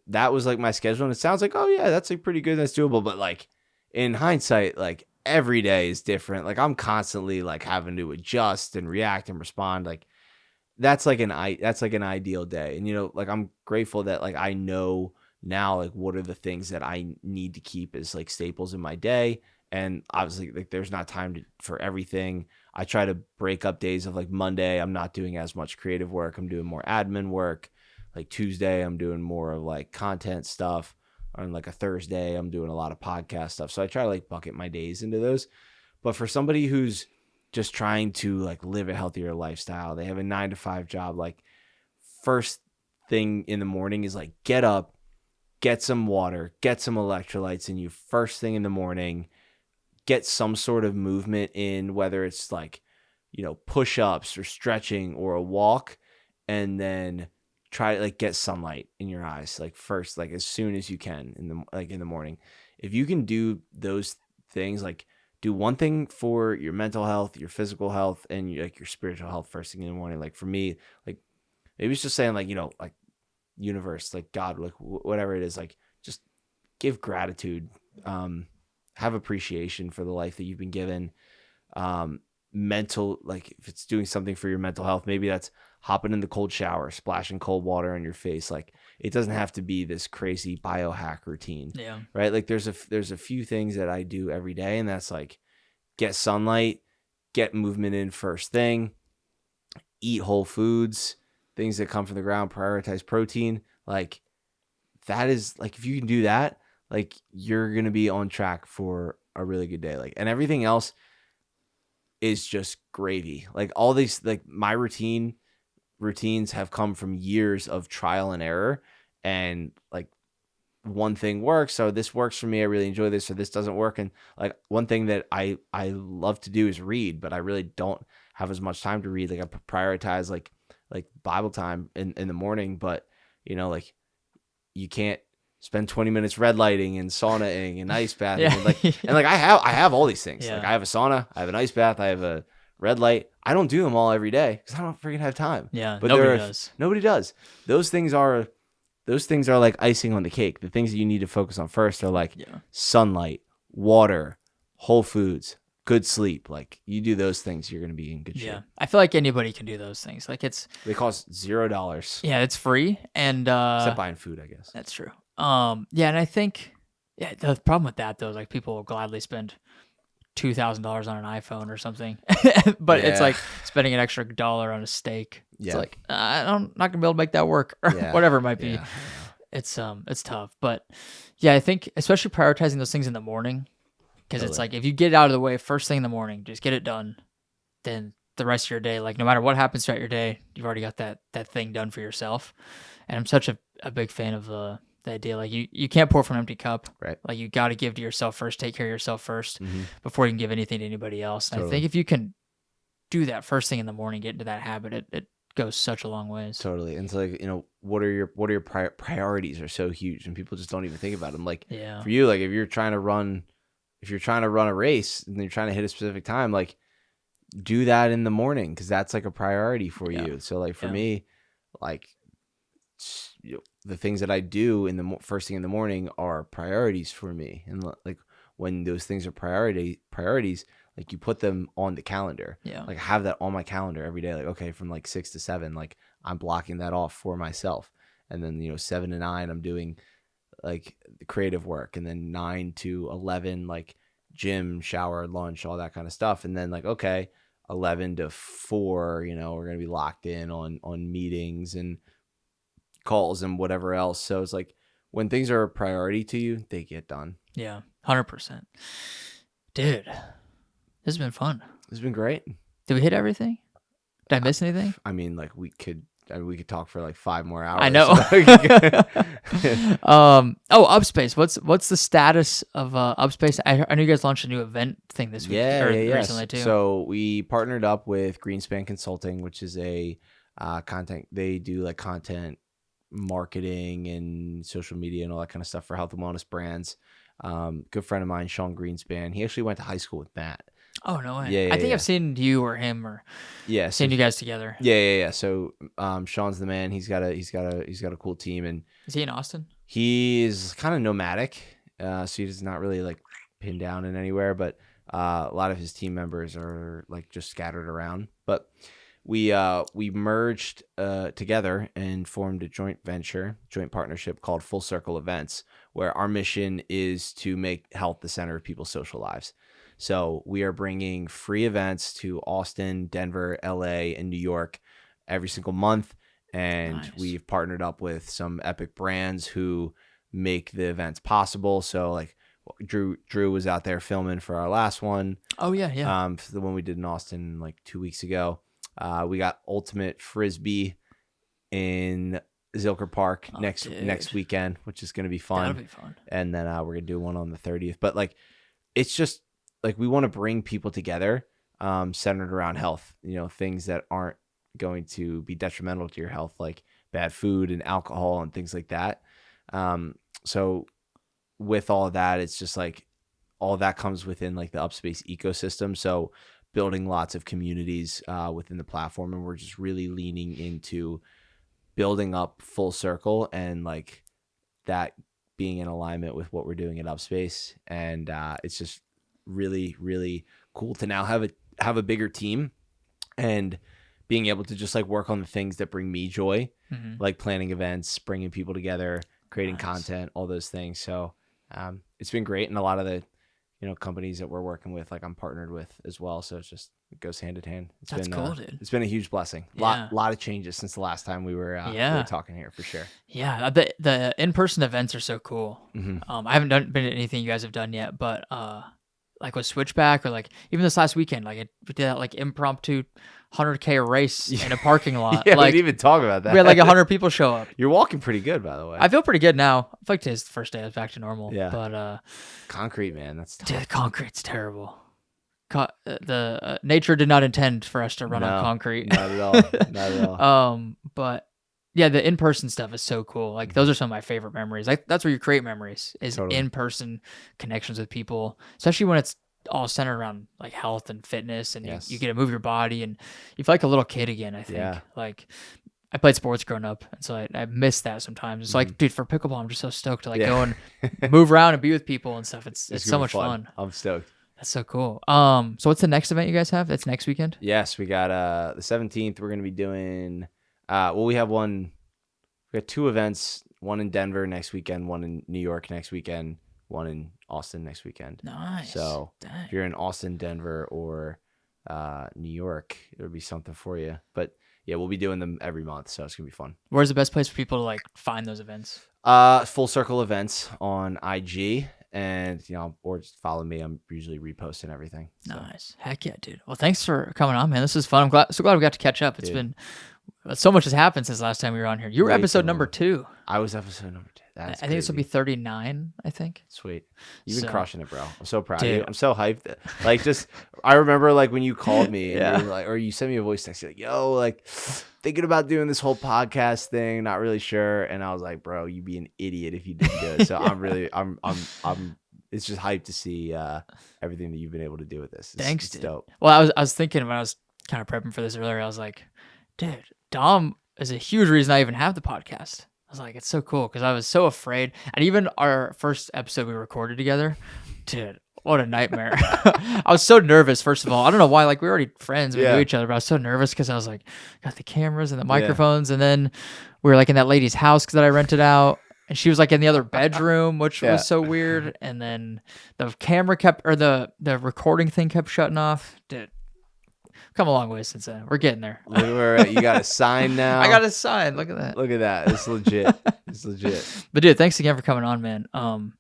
that was like my schedule, and it sounds like, oh yeah, that's like pretty good, that's doable. But like in hindsight, like every day is different. Like I'm constantly like having to adjust and react and respond. Like that's like an ideal day. And like I'm grateful that like I know now, like, what are the things that I need to keep as like staples in my day? And obviously, like, there's not time for everything. I try to break up days of like Monday, I'm not doing as much creative work. I'm doing more admin work. Like Tuesday, I'm doing more of like content stuff. On like a Thursday, I'm doing a lot of podcast stuff. So I try to like bucket my days into those. But for somebody who's just trying to like live a healthier lifestyle, they have a 9 to 5 job, like first thing in the morning is like get up, get some water, get some electrolytes in you first thing in the morning, get some sort of movement in, whether it's like, push-ups or stretching or a walk, and then try to like get sunlight in your eyes, like first, like as soon as you can in the morning. If you can do those things, like do one thing for your mental health, your physical health, and like your spiritual health first thing in the morning. Like for me, like maybe it's just saying like, like universe, like God, like whatever it is, like just give gratitude, have appreciation for the life that you've been given. Mental, like if it's doing something for your mental health, maybe that's hopping in the cold shower, splashing cold water on your face. Like it doesn't have to be this crazy biohack routine. Yeah. Right. Like there's a few things that I do every day, and that's like get sunlight, get movement in first thing, eat whole foods, things that come from the ground, prioritize protein. Like that is like, if you can do that, like you're going to be on track for a really good day. Like, and everything else is just gravy. Like all these, like my routines have come from years of trial and error, and like one thing works, so this works for me, I really enjoy this, or this doesn't work. And like one thing that I love to do is read, but I really don't have as much time to read. Like I prioritize like Bible time in the morning, but like you can't spend 20 minutes red lighting and saunaing and ice bathing. Yeah. And I have all these things. Yeah. Like I have a sauna, I have an ice bath, I have a red light. I don't do them all every day because I don't freaking have time. Yeah. But nobody does. Nobody does. Those things are like icing on the cake. The things that you need to focus on first are like sunlight, water, whole foods, good sleep. Like you do those things, you're going to be in good shape. Yeah. I feel like anybody can do those things. Like They cost $0. Yeah, it's free. And Except buying food, I guess. That's true. Yeah, and I think the problem with that though is like people will gladly spend $2,000 on an iPhone or something, but it's like spending an extra $1 on a steak. It's like I'm not gonna be able to make that work, or whatever it might be. Yeah. It's tough, but yeah, I think especially prioritizing those things in the morning, because it's like if you get it out of the way first thing in the morning, just get it done, then the rest of your day, like no matter what happens throughout your day, you've already got that thing done for yourself. And I'm such a big fan of the idea, like you can't pour from an empty cup, right? Like you got to give to yourself first, take care of yourself first before you can give anything to anybody else. And I think if you can do that first thing in the morning, get into that habit, it goes such a long ways. Totally. And it's like, what are your priorities are so huge, and people just don't even think about them. Like for you, like if you're trying to run a race and you're trying to hit a specific time, like do that in the morning, because that's like a priority for you. So like for me, like the things that I do in the first thing in the morning are priorities for me. And like when those things are priorities, like you put them on the calendar. Yeah. Like I have that on my calendar every day. Like, okay, from like 6 to 7, like I'm blocking that off for myself. And then, 7 to 9, I'm doing like the creative work. And then 9 to 11, like gym, shower, lunch, all that kind of stuff. And then like, okay, 11 to 4, we're going to be locked in on meetings and calls and whatever else. So it's like when things are a priority to you, they get done. Yeah, 100%. Dude, this has been fun. It's been great. Did we hit everything? Did I miss anything? I mean, like we could talk for like 5 more hours. I know. Upspace. What's the status of Upspace? I know you guys launched a new event thing this week. Recently too. So we partnered up with Greenspan Consulting, which is a content. They do like content marketing and social media and all that kind of stuff for health and wellness brands. Good friend of mine, Sean Greenspan. He actually went to high school with Matt. Oh, no way. Yeah, I think I've seen you or him or seen you guys together. Yeah. So Sean's the man. He's got a cool team. And is he in Austin? He is kind of nomadic. So he's not really like pinned down in anywhere, but a lot of his team members are like just scattered around. But we merged together and formed a joint partnership called Full Circle Events, where our mission is to make health the center of people's social lives. So we are bringing free events to Austin, Denver, LA, and New York every single month. And Nice. We've partnered up with some epic brands who make the events possible. So like Drew was out there filming for our last one. Oh yeah. For the one we did in Austin like 2 weeks ago. We got Ultimate Frisbee in Zilker Park next weekend, which is going to be fun. That'll be fun. And then we're going to do one on the 30th. But like, it's just like we want to bring people together centered around health, things that aren't going to be detrimental to your health, like bad food and alcohol and things like that. So with all of that, it's just like all that comes within like the Upspace ecosystem. So building lots of communities within the platform, and we're just really leaning into building up Full Circle and like that being in alignment with what we're doing at Upspace. And it's just really, really cool to now have a bigger team and being able to just like work on the things that bring me joy, like planning events, bringing people together, creating content, all those things. So it's been great. And a lot of the companies that we're working with, like I'm partnered with as well. So it goes hand in hand. That's cool, dude. It's been a huge blessing. Lot of changes since the last time we were talking here, for sure. Yeah, the in-person events are so cool. I haven't been at anything you guys have done yet, but like with Switchback or like even this last weekend, like we did that like impromptu 100K race in a parking lot. Yeah, like, we didn't even talk about that. We had like 100 people show up. You're walking pretty good, by the way. I feel pretty good now. I feel like today's the first day I was back to normal. Yeah. But concrete, man, that's tough. Dude, concrete's terrible. Nature did not intend for us to run on concrete. Not at all. Not at all. But yeah, the in-person stuff is so cool. Like those are some of my favorite memories. Like that's where you create memories, is in-person connections with people, especially when it's all centered around like health and fitness, and you get to move your body and you feel like a little kid again. I think like I played sports growing up, and so I miss that sometimes. It's like, dude, for pickleball, I'm just so stoked to like go and move around and be with people and stuff. It's so much fun. I'm stoked. That's so cool. So what's the next event you guys have? That's next weekend? Yes, we got the 17th. We're going to be doing we have we got 2 events, one in Denver next weekend, one in New York next weekend, one in Austin next weekend. Nice. So if you're in Austin, Denver, or New York, it would be something for you. But yeah, we'll be doing them every month, so it's going to be fun. Where's the best place for people to like find those events? Full Circle Events on IG. And, or just follow me. I'm usually reposting everything. So. Nice. Heck yeah, dude. Well, thanks for coming on, man. This is fun. I'm so glad we got to catch up. It's been so much has happened since the last time we were on here. You were episode number 2. I was episode number 2. That's I think this will be 39, I think. Sweet. You've been crushing it, bro. I'm so proud of you. I'm so hyped. Like, I remember like when you called me and you were like, or you sent me a voice text, you're like, yo, like thinking about doing this whole podcast thing, not really sure. And I was like, bro, you'd be an idiot if you didn't do it. So I'm it's just hyped to see everything that you've been able to do with this. Thanks, it's dude. dope. Well, I was thinking when I was kind of prepping for this earlier, I was like, dude, Dom is a huge reason I even have the podcast. I was like, it's so cool because I was so afraid. And even our first episode we recorded together, dude, what a nightmare. I was so nervous, first of all. I don't know why. Like, we were already friends. We knew each other, but I was so nervous because I was like, got the cameras and the microphones. And then we were like in that lady's house that I rented out. And she was like in the other bedroom, which was so weird. And then the camera the recording thing kept shutting off. Dude, come a long way since then. We're getting there. Look where you got a sign now. I got a sign. Look at that. Look at that. It's legit. It's legit. But dude, thanks again for coming on, man. I'm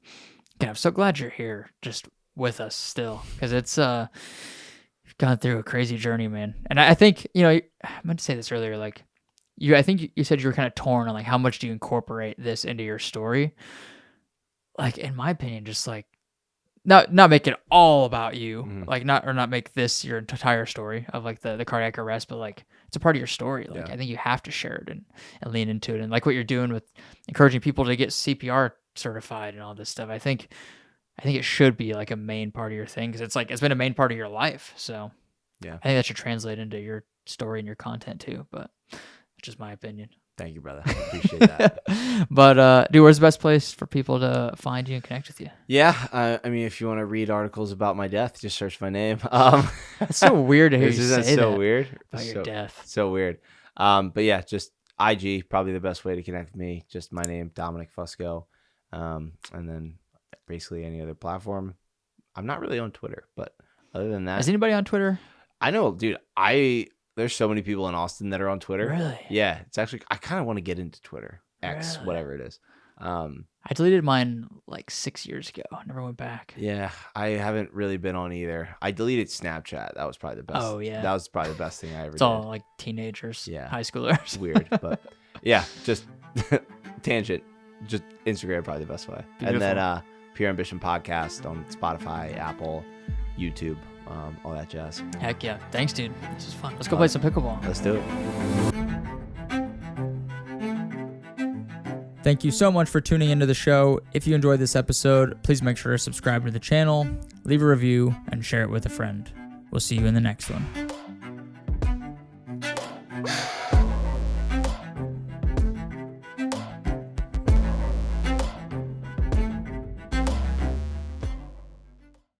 so glad you're here, just with us still, because it's you've gone through a crazy journey, man. And I think I meant to say this earlier, like. I think you said you were kind of torn on like how much do you incorporate this into your story. Like in my opinion, just like not make it all about you, like not make this your entire story of like the cardiac arrest, but like it's a part of your story. Like I think you have to share it and lean into it, and like what you're doing with encouraging people to get CPR certified and all this stuff. I think it should be like a main part of your thing because it's been a main part of your life. So I think that should translate into your story and your content too. But. Just my opinion. Thank you, brother. I appreciate that. But dude, where's the best place for people to find you and connect with you? Yeah, I mean, if you want to read articles about my death, just search my name. It's so weird to hear you Isn't say that so that weird? about your death. So weird. But yeah, just IG, probably the best way to connect with me. Just my name, Dominic Fusco. And then basically any other platform. I'm not really on Twitter, but other than that. Is anybody on Twitter? I know, dude, there's so many people in Austin that are on Twitter. Really? Yeah. It's actually, I kind of want to get into Twitter, X, Really? whatever it is. I deleted mine like 6 years ago. I never went back. Yeah, I haven't really been on either. I deleted Snapchat. That was probably the best. Oh, yeah. That was probably the best thing I ever It's did. all like teenagers, Yeah. high schoolers. Weird, but yeah, just tangent. Just Instagram probably the best way. Beautiful. And then Pure Ambition Podcast on Spotify, Apple, YouTube, all that jazz. Heck yeah. Thanks, dude. This is fun. Let's go play some pickleball. Let's do it. Thank you so much for tuning into the show. If you enjoyed this episode, please make sure to subscribe to the channel, leave a review, and share it with a friend. We'll see you in the next one.